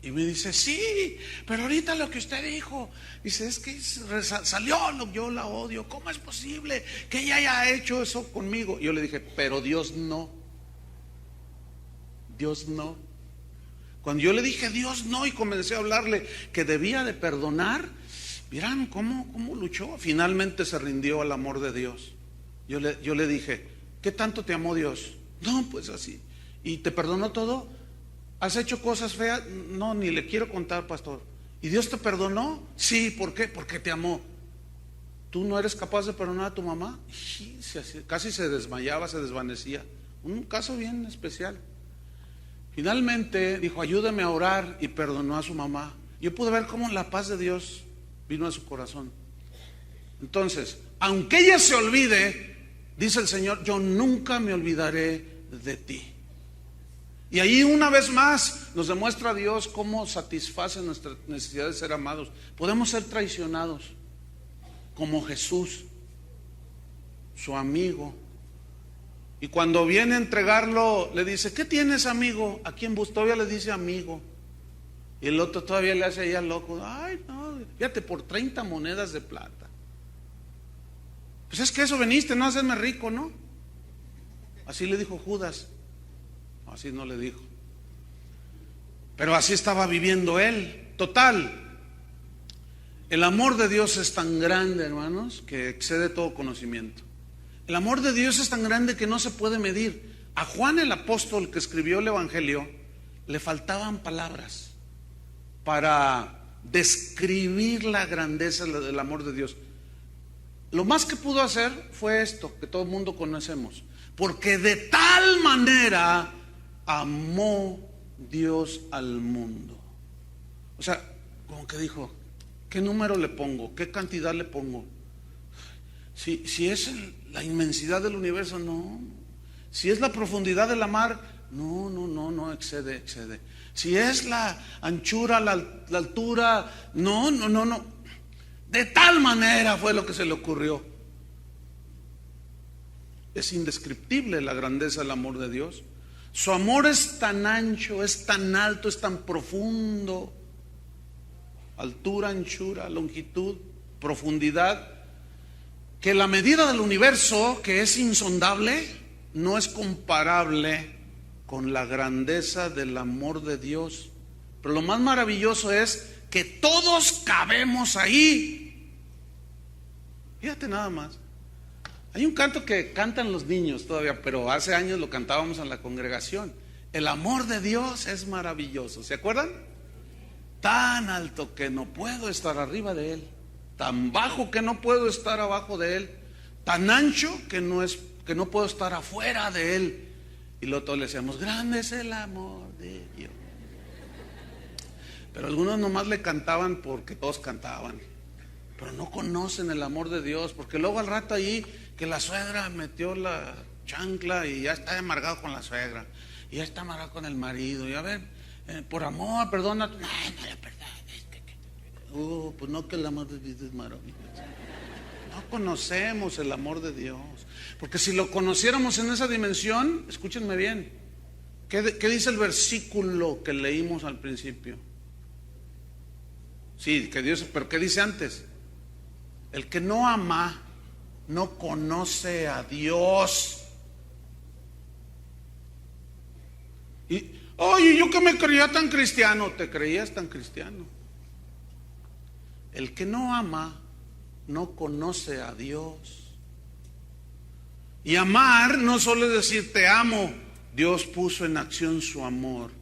Y me dice, sí, pero ahorita lo que usted dijo, dice, es que salió, yo la odio. ¿Cómo es posible que ella haya hecho eso conmigo? Y yo le dije, pero Dios no. Dios no. Cuando yo le dije Dios no y comencé a hablarle que debía de perdonar, miran cómo luchó. Finalmente se rindió al amor de Dios. Yo le dije, ¿qué tanto te amó Dios? No, pues así. ¿Y te perdonó todo? ¿Has hecho cosas feas? No, ni le quiero contar, pastor. ¿Y Dios te perdonó? Sí, ¿por qué? Porque te amó. ¿Tú no eres capaz de perdonar a tu mamá? Sí, casi se desmayaba, se desvanecía. Un caso bien especial. Finalmente dijo, ayúdame a orar, y perdonó a su mamá. Yo pude ver cómo la paz de Dios vino a su corazón. Entonces, aunque ella se olvide, dice el Señor, yo nunca me olvidaré de ti. Y ahí una vez más nos demuestra Dios cómo satisface nuestra necesidad de ser amados. Podemos ser traicionados como Jesús, su amigo. Y cuando viene a entregarlo, le dice, ¿qué tienes, amigo? ¿A quién busca? Todavía le dice amigo. Y el otro todavía le hace allá loco. Ay, no, fíjate, por 30 monedas de plata. Pues es que eso veniste, no a hacerme rico, ¿no? Así le dijo Judas. Así no le dijo. Pero así estaba viviendo él. Total, el amor de Dios es tan grande, hermanos, que excede todo conocimiento. El amor de Dios es tan grande que no se puede medir. A Juan el apóstol, que escribió el Evangelio, le faltaban palabras para describir la grandeza del amor de Dios. Lo más que pudo hacer fue esto, que todo el mundo conocemos. Porque de tal manera amó Dios al mundo. O sea, como que dijo, ¿qué número le pongo? ¿Qué cantidad le pongo? Si es la inmensidad del universo, no. Si es la profundidad de la mar, no, excede. Si es la anchura, la altura, no. De tal manera fue lo que se le ocurrió. Es indescriptible la grandeza del amor de Dios. Su amor es tan ancho, es tan alto, es tan profundo. Altura, anchura, longitud, profundidad, que la medida del universo, que es insondable, no es comparable con la grandeza del amor de Dios. Pero lo más maravilloso es que todos cabemos ahí. Fíjate nada más. Hay un canto que cantan los niños todavía, pero hace años lo cantábamos en la congregación. El amor de Dios es maravilloso. ¿Se acuerdan? Tan alto que no puedo estar arriba de Él, tan bajo que no puedo estar abajo de Él, tan ancho que no puedo estar afuera de Él. Y luego todos le decíamos, grande es el amor de Dios. Pero algunos nomás le cantaban porque todos cantaban, pero no conocen el amor de Dios, porque luego al rato ahí que la suegra metió la chancla y ya está amargado con la suegra, y ya está amargado con el marido, y a ver, por amor, perdona. No, no le perdones. Pues no, que el amor de Dios es maravilloso. No conocemos el amor de Dios, porque si lo conociéramos en esa dimensión, escúchenme bien, ¿qué dice el versículo que leímos al principio? Sí, que Dios, pero ¿qué dice antes? El que no ama no conoce a Dios. Y, oye, yo que me creía tan cristiano. Te creías tan cristiano. El que no ama no conoce a Dios. Y amar no solo es decir te amo. Dios puso en acción su amor,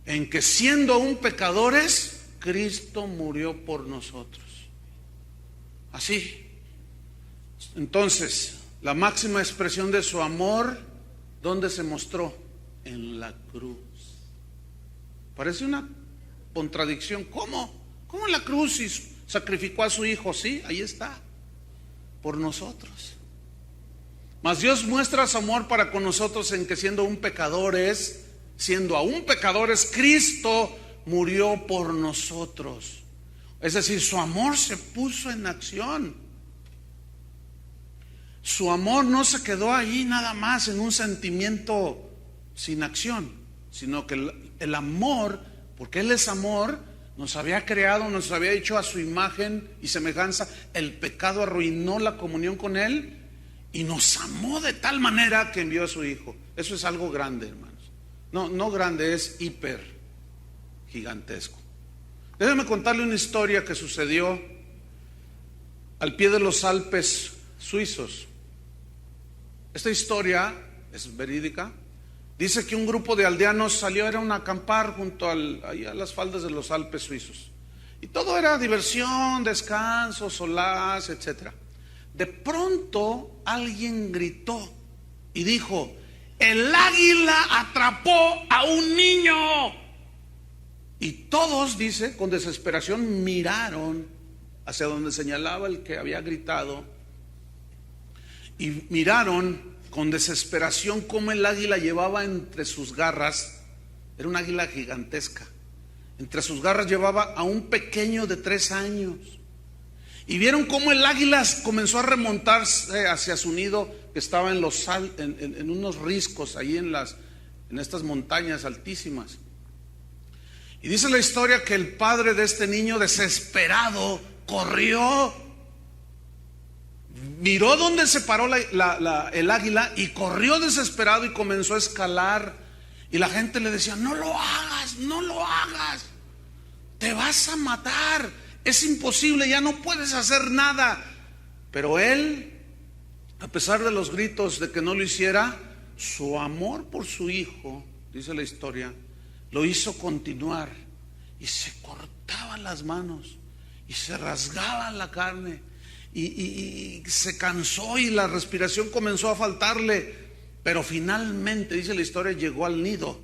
en que siendo aún pecadores, Cristo murió por nosotros. Así. Entonces, la máxima expresión de su amor, ¿dónde se mostró? En la cruz. Parece una contradicción. ¿Cómo? ¿Cómo en la cruz sacrificó a su hijo? Sí, ahí está, por nosotros. Mas Dios muestra su amor para con nosotros en que siendo aún pecadores, Cristo murió por nosotros. Es decir, su amor se puso en acción. Su amor no se quedó ahí nada más en un sentimiento sin acción, sino que el amor, porque Él es amor, nos había creado, nos había hecho a su imagen y semejanza. El pecado arruinó la comunión con Él y nos amó de tal manera que envió a su Hijo. Eso es algo grande, hermanos. No grande, es hiper gigantesco. Déjeme contarle una historia que sucedió al pie de los Alpes suizos. Esta historia es verídica. Dice que un grupo de aldeanos salieron a acampar junto ahí a las faldas de los Alpes suizos. Y todo era diversión, descanso, solaz, etc. De pronto alguien gritó y dijo: el águila atrapó a un niño. Y todos, dice, con desesperación miraron hacia donde señalaba el que había gritado, y miraron con desesperación cómo el águila llevaba entre sus garras, era una águila gigantesca, entre sus garras llevaba a un pequeño de 3 años. Y vieron cómo el águila comenzó a remontarse hacia su nido, que estaba en unos riscos ahí en estas montañas altísimas. Y dice la historia que el padre de este niño, desesperado, corrió, miró dónde se paró el águila y corrió desesperado y comenzó a escalar. Y la gente le decía: no lo hagas, no lo hagas, te vas a matar, es imposible, ya no puedes hacer nada. Pero él, a pesar de los gritos de que no lo hiciera, su amor por su hijo, dice la historia, lo hizo continuar. Y se cortaban las manos y se rasgaban la carne y se cansó y la respiración comenzó a faltarle. Pero finalmente, dice la historia, llegó al nido.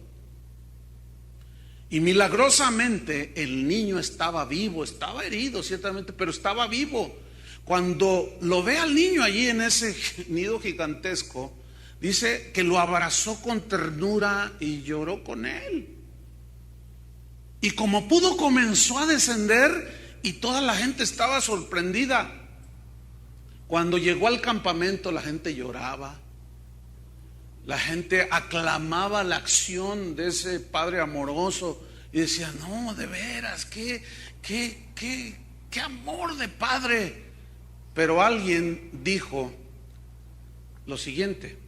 Y milagrosamente el niño estaba vivo, estaba herido ciertamente, pero estaba vivo. Cuando lo ve al niño allí en ese nido gigantesco, dice que lo abrazó con ternura y lloró con él. Y como pudo, comenzó a descender y toda la gente estaba sorprendida. Cuando llegó al campamento, la gente lloraba. La gente aclamaba la acción de ese padre amoroso y decía: no, de veras, qué amor de padre. Pero alguien dijo lo siguiente: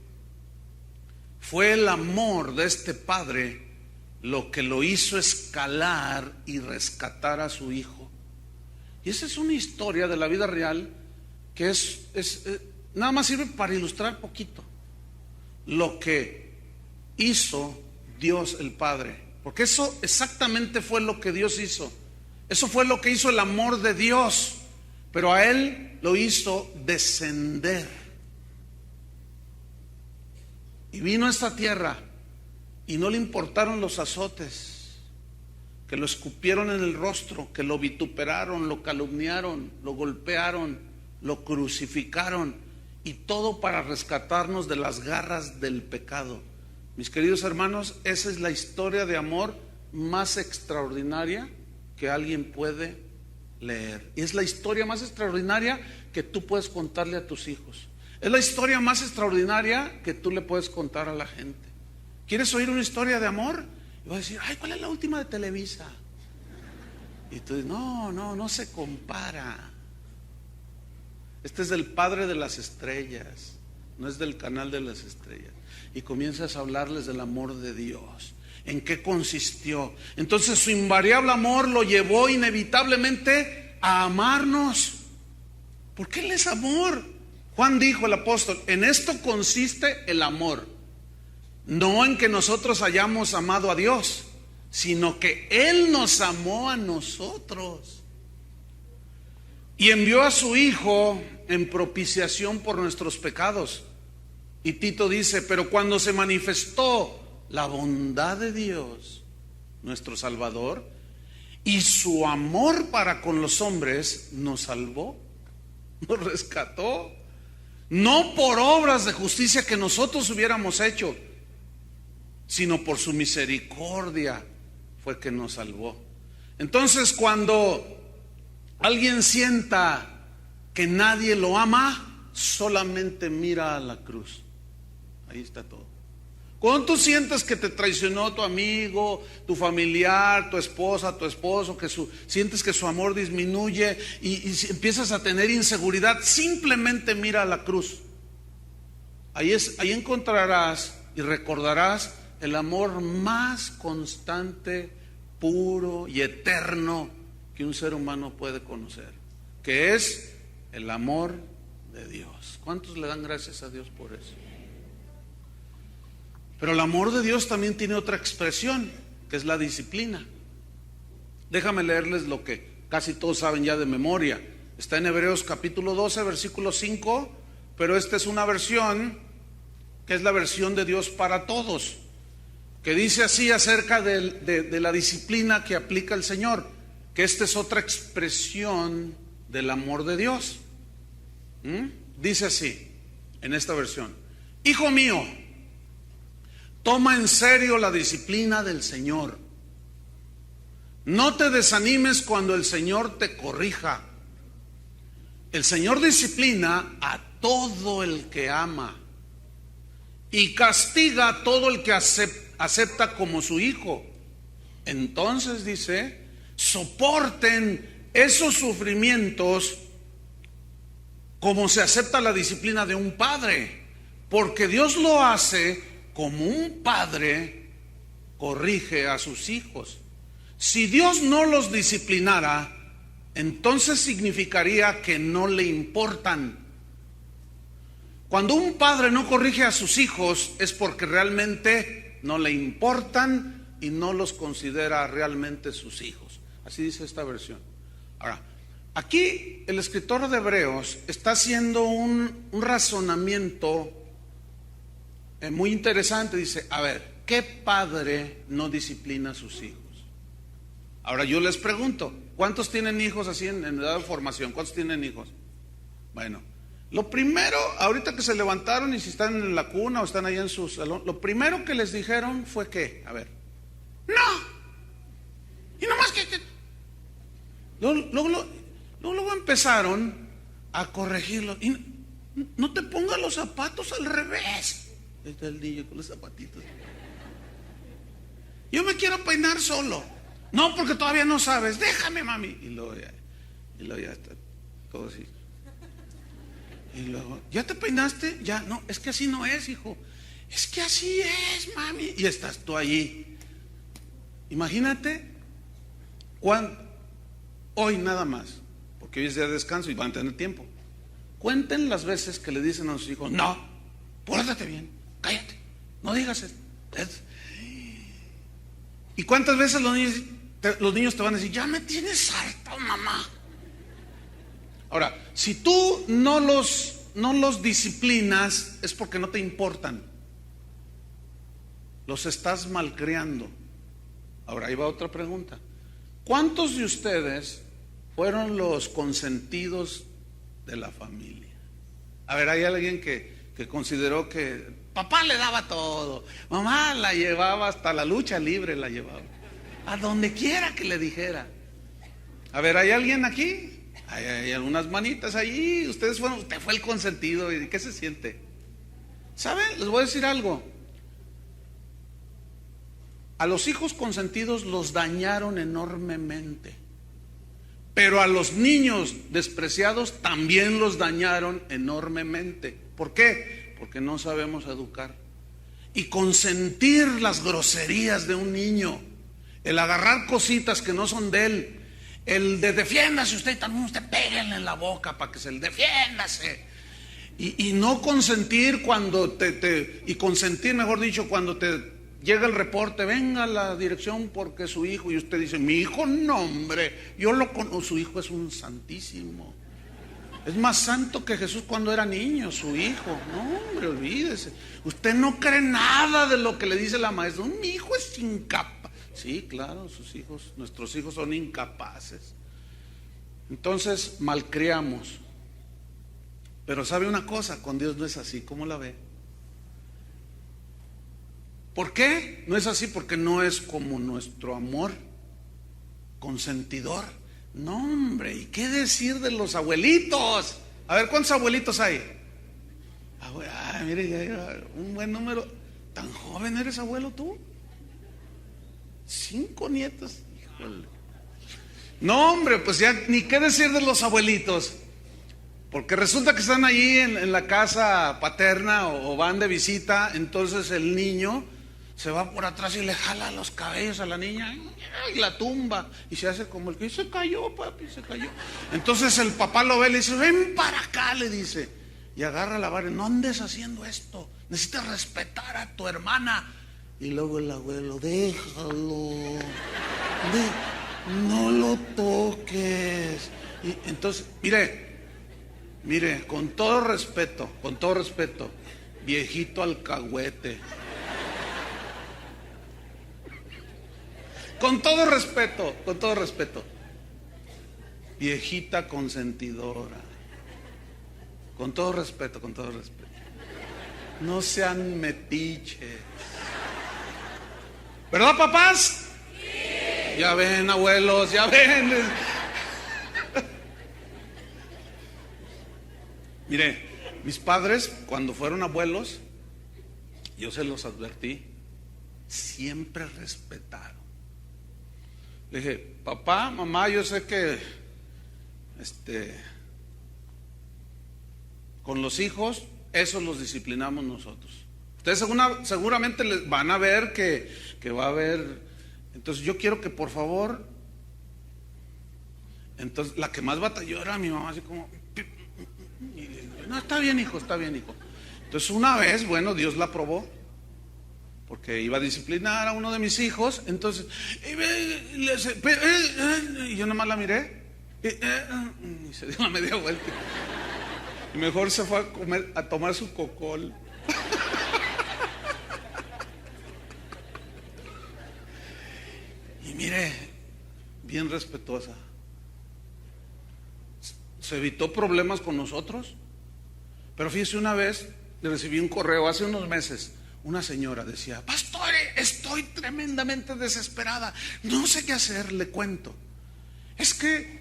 fue el amor de este padre lo que lo hizo escalar y rescatar a su hijo. Y esa es una historia de la vida real que es nada más sirve para ilustrar poquito lo que hizo Dios el Padre, porque eso exactamente fue lo que Dios hizo. Eso fue lo que hizo el amor de Dios, pero a Él lo hizo descender. Y vino a esta tierra y no le importaron los azotes, que lo escupieron en el rostro, que lo vituperaron, lo calumniaron, lo golpearon, lo crucificaron, y todo para rescatarnos de las garras del pecado. Mis queridos hermanos, esa es la historia de amor más extraordinaria que alguien puede leer. Y es la historia más extraordinaria que tú puedes contarle a tus hijos. Es la historia más extraordinaria que tú le puedes contar a la gente. ¿Quieres oír una historia de amor? Y vas a decir, ay, ¿cuál es la última de Televisa? Y tú dices, no se compara. Este es del Padre de las Estrellas, no es del Canal de las Estrellas. Y comienzas a hablarles del amor de Dios. ¿En qué consistió? Entonces su invariable amor lo llevó inevitablemente a amarnos, porque Él es amor. Juan dijo, el apóstol, en esto consiste el amor, no en que nosotros hayamos amado a Dios, sino que Él nos amó a nosotros y envió a su Hijo en propiciación por nuestros pecados. Y Tito dice, pero cuando se manifestó la bondad de Dios, nuestro Salvador, y su amor para con los hombres, nos salvó, nos rescató, no por obras de justicia que nosotros hubiéramos hecho, sino por su misericordia fue que nos salvó. Entonces, cuando alguien sienta que nadie lo ama, solamente mira a la cruz. Ahí está todo. Cuando tú sientes que te traicionó tu amigo, tu familiar, tu esposa, tu esposo, sientes que su amor disminuye y empiezas a tener inseguridad, simplemente mira a la cruz. Ahí encontrarás y recordarás el amor más constante, puro y eterno que un ser humano puede conocer, que es el amor de Dios. ¿Cuántos le dan gracias a Dios por eso? Pero el amor de Dios también tiene otra expresión, que es la disciplina. Déjame leerles lo que casi todos saben ya de memoria. Está en Hebreos capítulo 12, versículo 5, pero esta es una versión que es la versión de Dios para todos, que dice así acerca de la disciplina que aplica el Señor, que esta es otra expresión del amor de Dios. Dice así, en esta versión: Hijo mío, toma en serio la disciplina del Señor. No te desanimes cuando el Señor te corrija. El Señor disciplina a todo el que ama y castiga a todo el que acepta como su hijo. Entonces dice, soporten esos sufrimientos como se acepta la disciplina de un padre, porque Dios lo hace como un padre corrige a sus hijos. Si Dios no los disciplinara, entonces significaría que no le importan. Cuando un padre no corrige a sus hijos es porque realmente no le importan y no los considera realmente sus hijos. Así dice esta versión. Ahora, aquí el escritor de Hebreos está haciendo un razonamiento muy interesante. Dice, a ver, ¿qué padre no disciplina a sus hijos? Ahora yo les pregunto, ¿cuántos tienen hijos así en edad de formación? ¿Cuántos tienen hijos? Bueno, lo primero, ahorita que se levantaron y si están en la cuna o están ahí en su salón, lo primero que les dijeron fue ¿qué? A ver, no. Y nomás que luego empezaron a corregirlo. Y no te pongas los zapatos al revés. Ahí está el niño con los zapatitos. Yo me quiero peinar solo. No, porque todavía no sabes. Déjame, mami. Y luego ya está todo así. Y luego, ¿ya te peinaste? Ya, no, es que así no es, hijo. Es que así es, mami. Y estás tú allí. Imagínate hoy nada más, porque hoy es día de descanso y van a tener tiempo. Cuenten las veces que le dicen a sus hijos: no, pórtate bien, cállate, no digas esto. ¿Y cuántas veces los niños te van a decir: ya me tienes harta, mamá? Ahora, si tú no los disciplinas, es porque no te importan. Los estás malcriando. Ahora, ahí va otra pregunta. ¿Cuántos de ustedes fueron los consentidos de la familia? A ver, hay alguien que consideró que papá le daba todo, mamá la llevaba hasta la lucha libre, la llevaba a donde quiera que le dijera. A ver, ¿hay alguien aquí? Hay algunas manitas ahí. Usted fue el consentido. ¿Y qué se siente? ¿Saben? Les voy a decir algo. A los hijos consentidos los dañaron enormemente, pero a los niños despreciados también los dañaron enormemente. ¿Por qué? Porque no sabemos educar. Y consentir las groserías de un niño, el agarrar cositas que no son de él, el de defiéndase usted, también usted péguenle en la boca para que se le defiéndase. Y no consentir cuando y consentir, mejor dicho, cuando te llega el reporte: venga a la dirección porque su hijo, y usted dice: mi hijo, no, hombre, yo lo conozco, su hijo es un santísimo. Es más santo que Jesús cuando era niño, su hijo. No, hombre, olvídese. Usted no cree nada de lo que le dice la maestra. Mi hijo es incapaz. Sí, claro, nuestros hijos son incapaces. Entonces, malcriamos. Pero ¿sabe una cosa? Con Dios no es así. ¿Cómo la ve? ¿Por qué? No es así porque no es como nuestro amor consentidor. No, hombre, ¿y qué decir de los abuelitos? A ver, ¿cuántos abuelitos hay? Mire, ya, un buen número. ¿Tan joven eres abuelo tú? 5 nietos. Híjole. No, hombre, pues ya ni qué decir de los abuelitos. Porque resulta que están allí en la casa paterna o van de visita. Entonces el niño se va por atrás y le jala los cabellos a la niña y la tumba, y se hace como el que se cayó, papi, se cayó. Entonces el papá lo ve y le dice: ven para acá, le dice, y agarra la vara: no andes haciendo esto, necesitas respetar a tu hermana. Y luego el abuelo: déjalo, no lo toques. Y entonces, mire, con todo respeto, viejito alcahuete. Con todo respeto, viejita consentidora. Con todo respeto. No sean metiches. ¿Verdad, papás? Sí. Ya ven, abuelos, ya ven. Mire, mis padres, cuando fueron abuelos, yo se los advertí, siempre respetaron. Le dije: papá, mamá, yo sé que con los hijos, esos los disciplinamos nosotros. Ustedes seguramente les van a ver que va a haber. Entonces yo quiero que por favor. Entonces la que más batalló era mi mamá, así como: no, está bien, hijo. Entonces una vez, bueno, Dios la probó, porque iba a disciplinar a uno de mis hijos. Entonces, y yo nomás la miré, y se dio una media vuelta, y mejor se fue a tomar su cocol. Y mire, bien respetuosa, se evitó problemas con nosotros. Pero fíjese, una vez le recibí un correo hace unos meses. Una señora decía: pastor, estoy tremendamente desesperada, no sé qué hacer. Le cuento: es que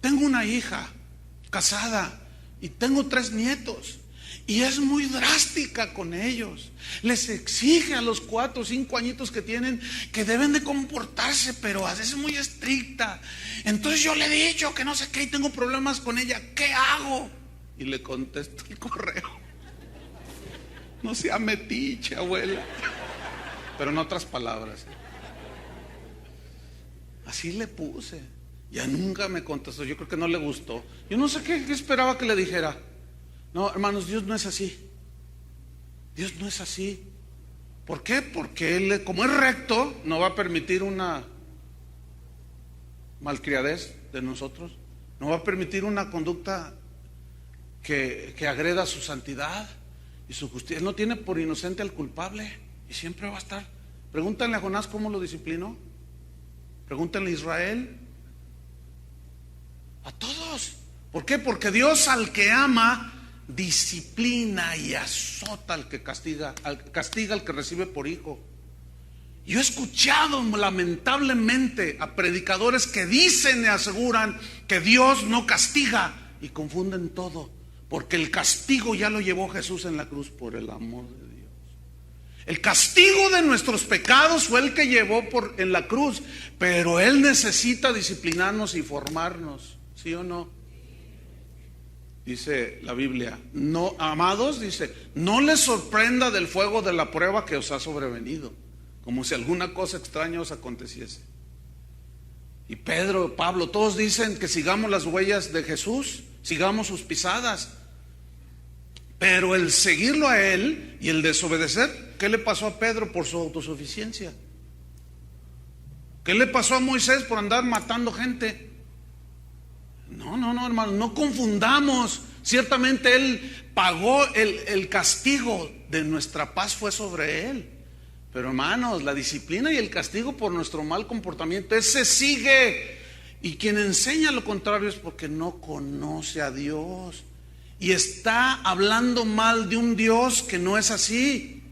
tengo una hija casada y tengo 3 nietos, y es muy drástica con ellos. Les exige a los 4 o 5 añitos que tienen que deben de comportarse, pero a veces es muy estricta. Entonces yo le he dicho que no sé qué y tengo problemas con ella, ¿qué hago? Y le contesto el correo: no sea metiche, abuela. Pero en otras palabras. Así le puse. Ya nunca me contestó, yo creo que no le gustó. Yo no sé qué esperaba que le dijera. No, hermanos, Dios no es así. Dios no es así. ¿Por qué? Porque Él, como es recto, no va a permitir una malcriadez de nosotros. No va a permitir una conducta que agreda su santidad y su justicia. Él no tiene por inocente al culpable y siempre va a estar. Pregúntale a Jonás cómo lo disciplinó. Pregúntale a Israel. A todos. ¿Por qué? Porque Dios al que ama disciplina y azota al que castiga al que recibe por hijo. Yo he escuchado lamentablemente a predicadores que dicen y aseguran que Dios no castiga y confunden todo, porque el castigo ya lo llevó Jesús en la cruz por el amor de Dios. El castigo de nuestros pecados fue el que llevó en la cruz, pero Él necesita disciplinarnos y formarnos, ¿sí o no? Dice la Biblia, no, amados, dice, no les sorprenda del fuego de la prueba que os ha sobrevenido, como si alguna cosa extraña os aconteciese. Y Pedro, Pablo, todos dicen que sigamos las huellas de Jesús, sigamos sus pisadas. Pero el seguirlo a Él y el desobedecer, ¿qué le pasó a Pedro por su autosuficiencia? ¿Qué le pasó a Moisés por andar matando gente? No, hermano, no confundamos. Ciertamente Él pagó el castigo de nuestra paz, fue sobre Él. Pero hermanos, la disciplina y el castigo por nuestro mal comportamiento, ese sigue. Y quien enseña lo contrario es porque no conoce a Dios y está hablando mal de un Dios que no es así,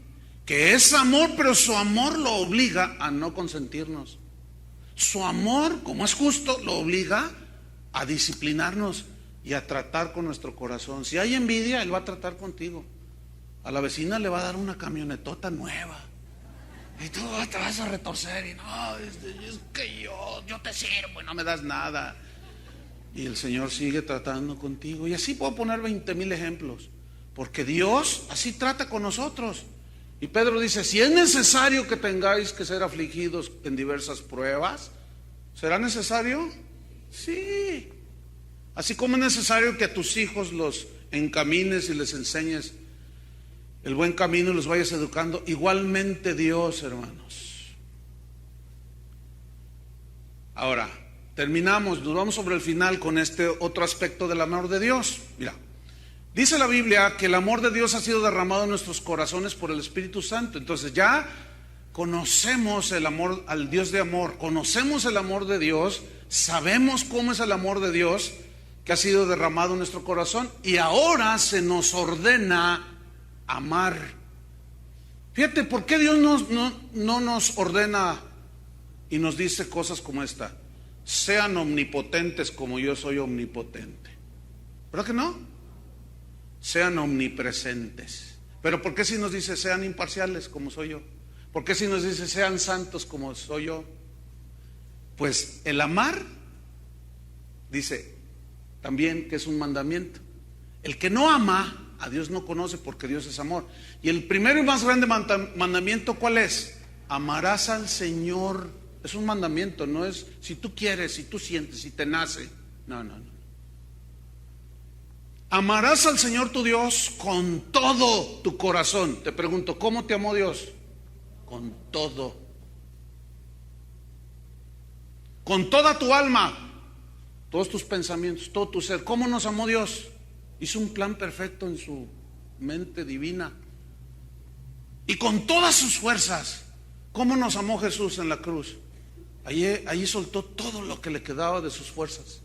que es amor, pero su amor lo obliga a no consentirnos. Su amor, como es justo, lo obliga a disciplinarnos y a tratar con nuestro corazón. Si hay envidia, Él va a tratar contigo. A la vecina le va a dar una camionetota nueva y tú te vas a retorcer y no, es que yo te sirvo y no me das nada. Y el Señor sigue tratando contigo. Y así puedo poner 20,000 ejemplos, porque Dios así trata con nosotros. Y Pedro dice, si es necesario que tengáis que ser afligidos en diversas pruebas, ¿será necesario? Sí. Así como es necesario que a tus hijos los encamines y les enseñes el buen camino y los vayas educando, igualmente Dios, hermanos. Ahora, terminamos, nos vamos sobre el final con este otro aspecto del amor de Dios. Mira, dice la Biblia que el amor de Dios ha sido derramado en nuestros corazones por el Espíritu Santo. Entonces ya conocemos el amor al Dios de amor, conocemos el amor de Dios, sabemos cómo es el amor de Dios que ha sido derramado en nuestro corazón, y ahora se nos ordena amar. Fíjate, ¿por qué Dios no nos ordena y nos dice cosas como esta? Sean omnipotentes como yo soy omnipotente. ¿Verdad que no? Sean omnipresentes. Pero ¿por qué si nos dice sean imparciales como soy yo? ¿Por qué si nos dice sean santos como soy yo? Pues el amar, dice también que es un mandamiento. El que no ama a Dios no conoce, porque Dios es amor. Y el primero y más grande mandamiento, ¿cuál es? Amarás al Señor. Es un mandamiento, no es si tú quieres, si tú sientes, si te nace. No. Amarás al Señor tu Dios con todo tu corazón. Te pregunto, ¿cómo te amó Dios? Con todo. Con toda tu alma, todos tus pensamientos, todo tu ser. ¿Cómo nos amó Dios? Hizo un plan perfecto en su mente divina. Y con todas sus fuerzas. ¿Cómo nos amó Jesús en la cruz? Allí soltó todo lo que le quedaba de sus fuerzas.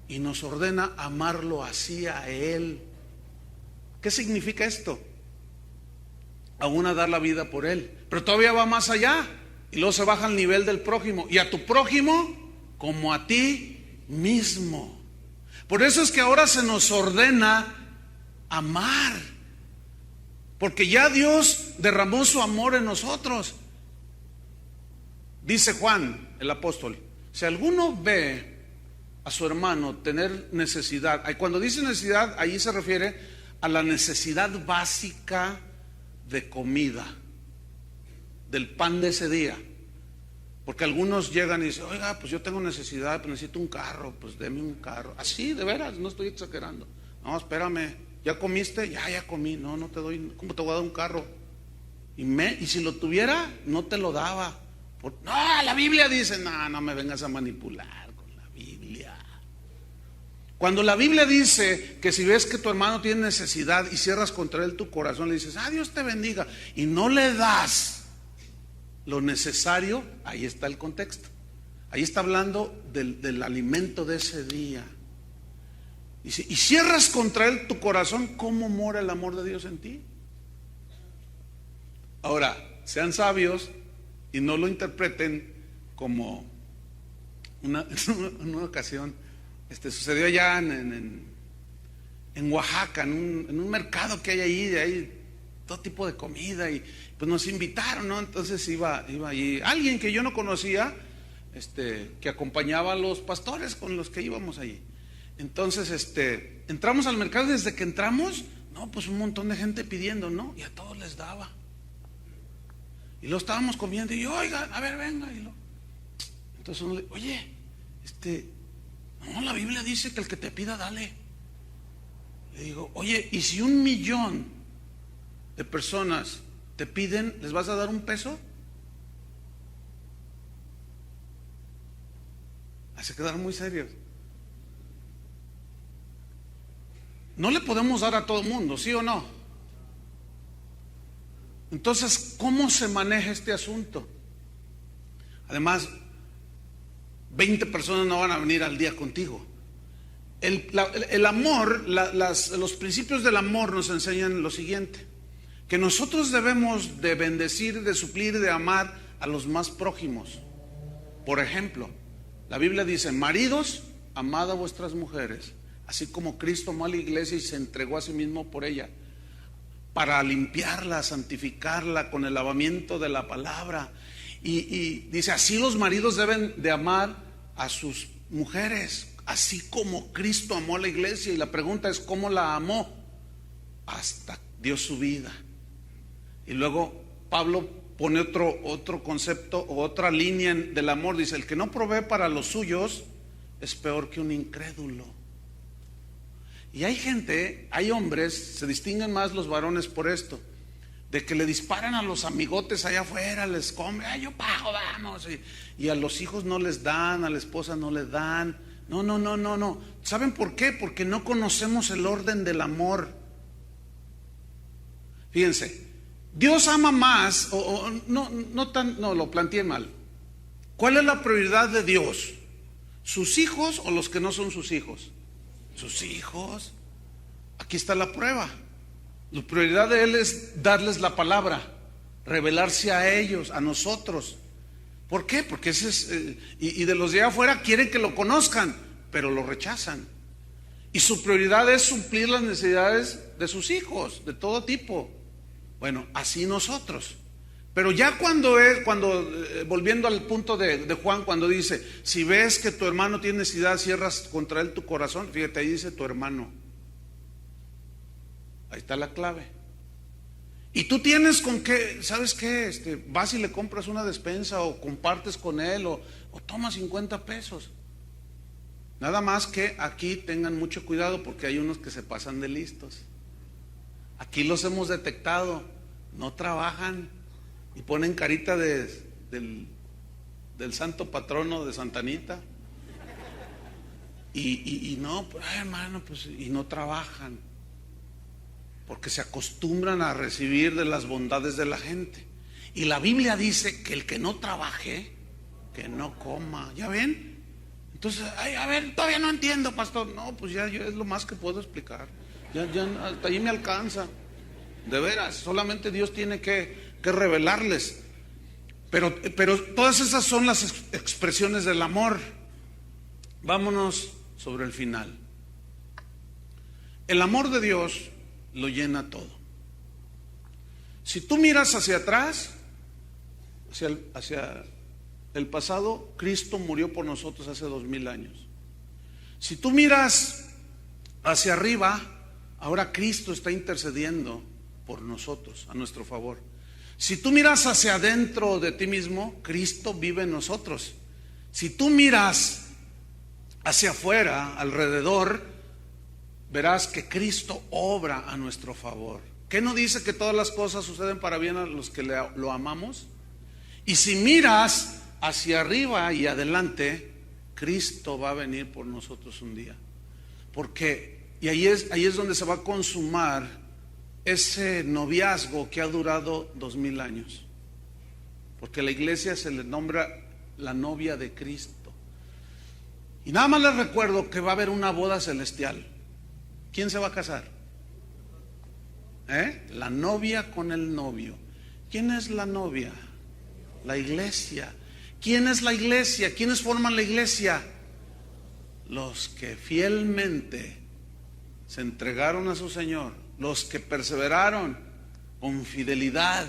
Y nos ordena amarlo así a Él. ¿Qué significa esto? Aún a dar la vida por Él. Pero todavía va más allá. Y luego se baja al nivel del prójimo. Y a tu prójimo como a ti mismo. Por eso es que ahora se nos ordena amar, porque ya Dios derramó su amor en nosotros. Dice Juan, el apóstol, si alguno ve a su hermano tener necesidad, cuando dice necesidad, ahí se refiere a la necesidad básica de comida, del pan de ese día. Porque algunos llegan y dicen, oiga, pues yo tengo necesidad, pues necesito un carro, pues deme un carro. Así, de veras, no estoy exagerando. No, espérame, ¿ya comiste? Ya comí. No, no te doy, ¿cómo te voy a dar un carro? Y si lo tuviera, no te lo daba. No, la Biblia dice, no me vengas a manipular con la Biblia. Cuando la Biblia dice que si ves que tu hermano tiene necesidad y cierras contra él tu corazón, le dices, Dios te bendiga, y no le das lo necesario, ahí está el contexto. Ahí está hablando del alimento de ese día. Y cierras contra él tu corazón, ¿cómo mora el amor de Dios en ti? Ahora, sean sabios y no lo interpreten como en una ocasión, sucedió allá en Oaxaca, en un mercado que hay ahí, de ahí todo tipo de comida, y pues nos invitaron, ¿no? Entonces iba allí alguien que yo no conocía, que acompañaba a los pastores con los que íbamos allí. Entonces, entramos al mercado, y desde que entramos, no, pues un montón de gente pidiendo, ¿no? Y a todos les daba. Y lo estábamos comiendo, y yo, oiga, a ver, venga. Entonces uno le, oye, no, la Biblia dice que el que te pida, dale. Le digo, oye, ¿y si 1 millón de personas te piden, les vas a dar 1 peso? Se quedaron muy serios. No le podemos dar a todo el mundo, ¿sí o no? Entonces, ¿cómo se maneja este asunto? Además, 20 personas no van a venir al día contigo. El amor, los principios del amor nos enseñan lo siguiente: que nosotros debemos de bendecir, de suplir, de amar a los más prójimos. Por ejemplo, la Biblia dice, maridos, amad a vuestras mujeres, así como Cristo amó a la iglesia y se entregó a sí mismo por ella, para limpiarla, santificarla con el lavamiento de la palabra. Y dice, así los maridos deben de amar a sus mujeres, así como Cristo amó a la iglesia. Y la pregunta es, ¿cómo la amó? Hasta dio su vida. Y luego Pablo pone otro concepto o otra línea del amor. Dice, el que no provee para los suyos es peor que un incrédulo. Y hay gente, hay hombres, se distinguen más los varones por esto, de que le disparan a los amigotes allá afuera, les come, yo pago, vamos, y a los hijos no les dan, a la esposa no le dan. No. ¿Saben por qué? Porque no conocemos el orden del amor. Fíjense, Dios ama más, no, lo planteé mal. ¿Cuál es la prioridad de Dios? ¿Sus hijos o los que no son sus hijos? Sus hijos. Aquí está la prueba. La prioridad de Él es darles la palabra, revelarse a ellos, a nosotros. ¿Por qué? Porque ese es, y de los de afuera quieren que lo conozcan, pero lo rechazan. Y su prioridad es suplir las necesidades de sus hijos, de todo tipo. Bueno, así nosotros. Pero ya cuando volviendo al punto de Juan, cuando dice, si ves que tu hermano tiene necesidad, cierras contra él tu corazón. Fíjate, ahí dice tu hermano. Ahí está la clave. Y tú tienes con qué, ¿sabes qué? Vas y le compras una despensa, o compartes con él, o tomas 50 pesos. Nada más que aquí tengan mucho cuidado, porque hay unos que se pasan de listos. Aquí los hemos detectado, no trabajan y ponen carita del santo patrono de Santa Anita. Y no, hermano, pues, y no trabajan, porque se acostumbran a recibir de las bondades de la gente. Y la Biblia dice que el que no trabaje, que no coma. ¿Ya ven? Entonces, a ver, todavía no entiendo, pastor. No, pues ya yo es lo más que puedo explicar. Ya hasta ahí me alcanza. De veras, solamente Dios tiene que revelarles. Pero todas esas son las expresiones del amor. Vámonos sobre el final. El amor de Dios lo llena todo. Si tú miras hacia atrás, hacia el pasado, Cristo murió por nosotros hace 2000 años. Si tú miras hacia arriba, ahora Cristo está intercediendo por nosotros, a nuestro favor. Si tú miras hacia adentro de ti mismo, Cristo vive en nosotros. Si tú miras hacia afuera, alrededor, verás que Cristo obra a nuestro favor. ¿Qué no dice que todas las cosas suceden para bien a los que lo amamos? Y si miras hacia arriba y adelante, Cristo va a venir por nosotros un día. Y ahí es donde se va a consumar ese noviazgo que ha durado 2000 años. Porque la iglesia se le nombra la novia de Cristo. Y nada más les recuerdo que va a haber una boda celestial. ¿Quién se va a casar? La novia con el novio. ¿Quién es la novia? La iglesia. ¿Quién es la iglesia? ¿Quiénes forman la iglesia? Los que fielmente se entregaron a su Señor, los que perseveraron con fidelidad,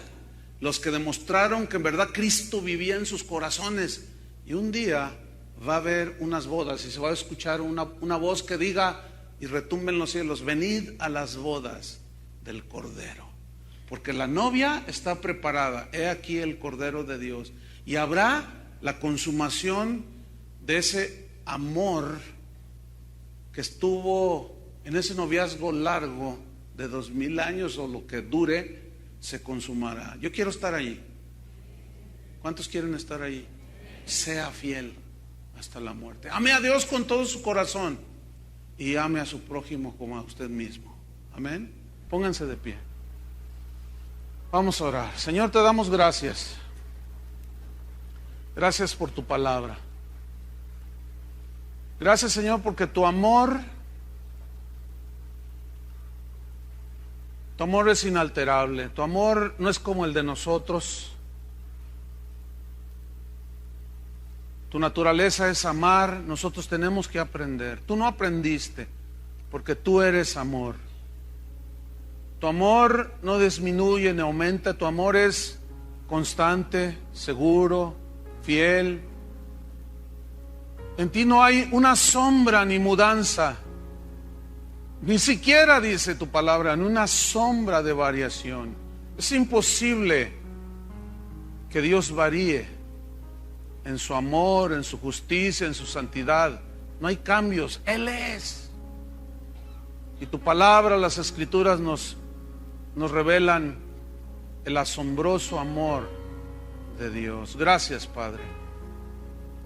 los que demostraron que en verdad Cristo vivía en sus corazones. Y un día va a haber unas bodas y se va a escuchar una voz que diga y retumbe en los cielos: venid a las bodas del Cordero, porque la novia está preparada. He aquí el Cordero de Dios. Y habrá la consumación de ese amor que estuvo en ese noviazgo largo de 2000 años o lo que dure, se consumará. Yo quiero estar allí. ¿Cuántos quieren estar allí? Sea fiel hasta la muerte. Ame a Dios con todo su corazón y ame a su prójimo como a usted mismo. Amén. Pónganse de pie. Vamos a orar. Señor, te damos gracias. Gracias por tu palabra. Gracias, Señor, porque tu amor es inalterable. Tu amor no es como el de nosotros. Tu naturaleza es amar. Nosotros tenemos que aprender. Tú no aprendiste porque tú eres amor. Tu amor no disminuye ni aumenta. Tu amor es constante, seguro, fiel. En ti no hay una sombra ni mudanza. Ni siquiera, dice tu palabra, ni una sombra de variación. Es imposible que Dios varíe en su amor, en su justicia, en su santidad. No hay cambios. Él es. Y tu palabra, las Escrituras nos revelan el asombroso amor de Dios. Gracias, Padre,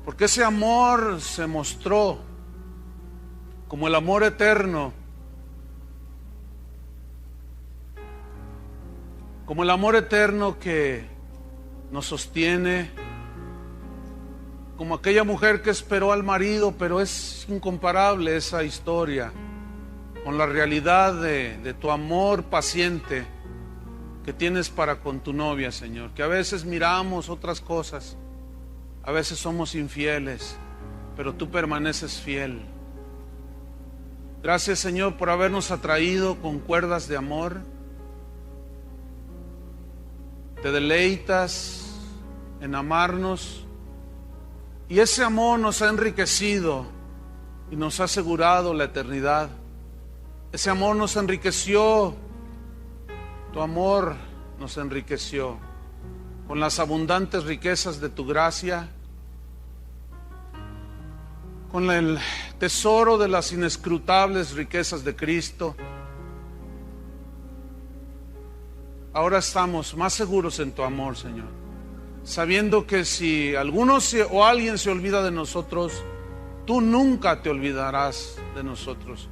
porque ese amor se mostró como el amor eterno, como el amor eterno que nos sostiene, como aquella mujer que esperó al marido, pero es incomparable esa historia con la realidad de tu amor paciente que tienes para con tu novia, Señor. Que a veces miramos otras cosas, a veces somos infieles, pero tú permaneces fiel. Gracias, Señor, por habernos atraído con cuerdas de amor. Te deleitas en amarnos y ese amor nos ha enriquecido y nos ha asegurado la eternidad. Ese amor nos enriqueció, tu amor nos enriqueció con las abundantes riquezas de tu gracia, con el tesoro de las inescrutables riquezas de Cristo. Ahora estamos más seguros en tu amor, Señor, sabiendo que si alguno o alguien se olvida de nosotros, tú nunca te olvidarás de nosotros.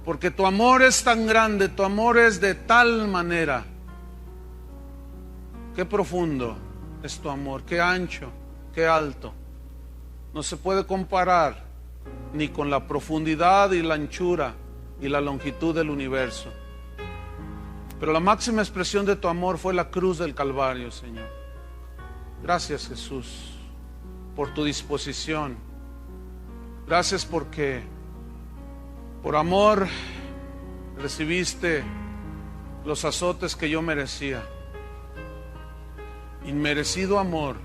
Porque tu amor es tan grande, tu amor es de tal manera. Qué profundo es tu amor, qué ancho, qué alto. No se puede comparar ni con la profundidad y la anchura y la longitud del universo. Pero la máxima expresión de tu amor fue la cruz del Calvario, Señor. Gracias, Jesús, por tu disposición. Gracias porque por amor recibiste los azotes que yo merecía. Inmerecido amor,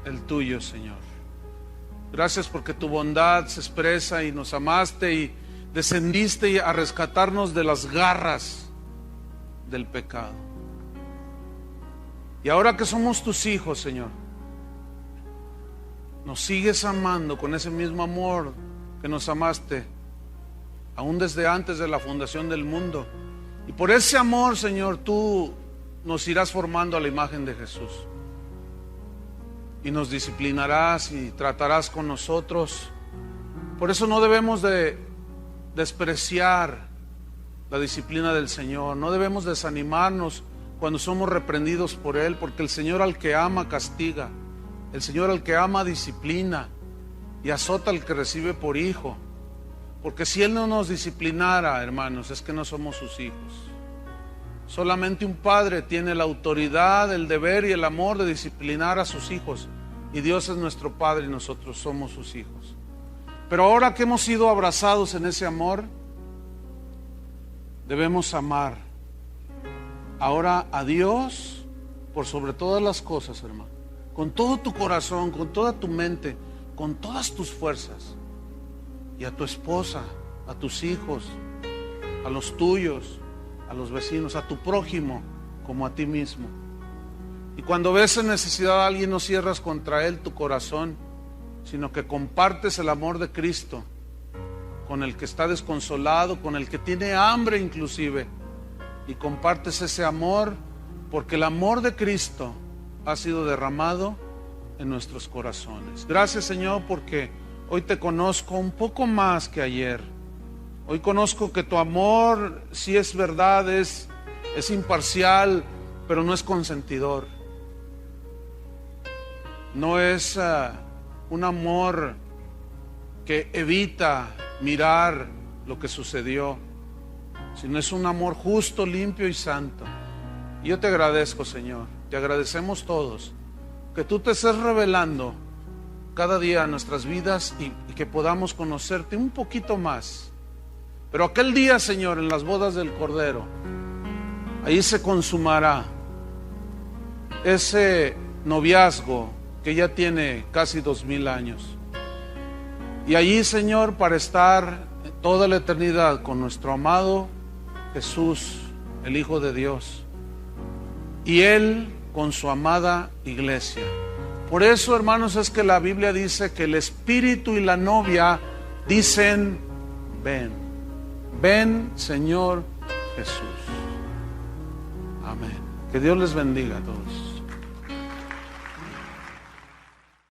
el tuyo, Señor. Gracias porque tu bondad se expresa y nos amaste y descendiste a rescatarnos de las garras del pecado. Y ahora que somos tus hijos, Señor, nos sigues amando con ese mismo amor que nos amaste aún desde antes de la fundación del mundo. Y por ese amor, Señor, tú nos irás formando a la imagen de Jesús. Y nos disciplinarás y tratarás con nosotros. Por eso no debemos de despreciar la disciplina del Señor. No debemos desanimarnos cuando somos reprendidos por Él, porque el Señor al que ama castiga. El Señor al que ama disciplina y azota al que recibe por hijo. Porque si Él no nos disciplinara, hermanos, es que no somos sus hijos. Solamente un padre tiene la autoridad, el deber y el amor de disciplinar a sus hijos. Y Dios es nuestro Padre y nosotros somos sus hijos. Pero ahora que hemos sido abrazados en ese amor, debemos amar ahora a Dios por sobre todas las cosas, hermano. Con todo tu corazón, con toda tu mente, con todas tus fuerzas. Y a tu esposa, a tus hijos, a los tuyos, a los vecinos, a tu prójimo, como a ti mismo. Y cuando ves en necesidad a alguien, no cierras contra él tu corazón, sino que compartes el amor de Cristo con el que está desconsolado, con el que tiene hambre inclusive, y compartes ese amor porque el amor de Cristo ha sido derramado en nuestros corazones. Gracias, Señor, porque hoy te conozco un poco más que ayer. Hoy conozco que tu amor, sí es verdad, es imparcial, pero no es consentidor. No es un amor que evita mirar lo que sucedió, sino es un amor justo, limpio y santo. Y yo te agradezco, Señor, te agradecemos todos, que tú te estés revelando cada día en nuestras vidas y que podamos conocerte un poquito más. Pero aquel día, Señor, en las bodas del Cordero, ahí se consumará ese noviazgo que ya tiene casi 2000 años. Y allí, Señor, para estar toda la eternidad con nuestro amado Jesús, el Hijo de Dios, y Él con su amada iglesia. Por eso, hermanos, es que la Biblia dice que el Espíritu y la novia dicen: ven, ven, Señor Jesús. Amén. Que Dios les bendiga a todos.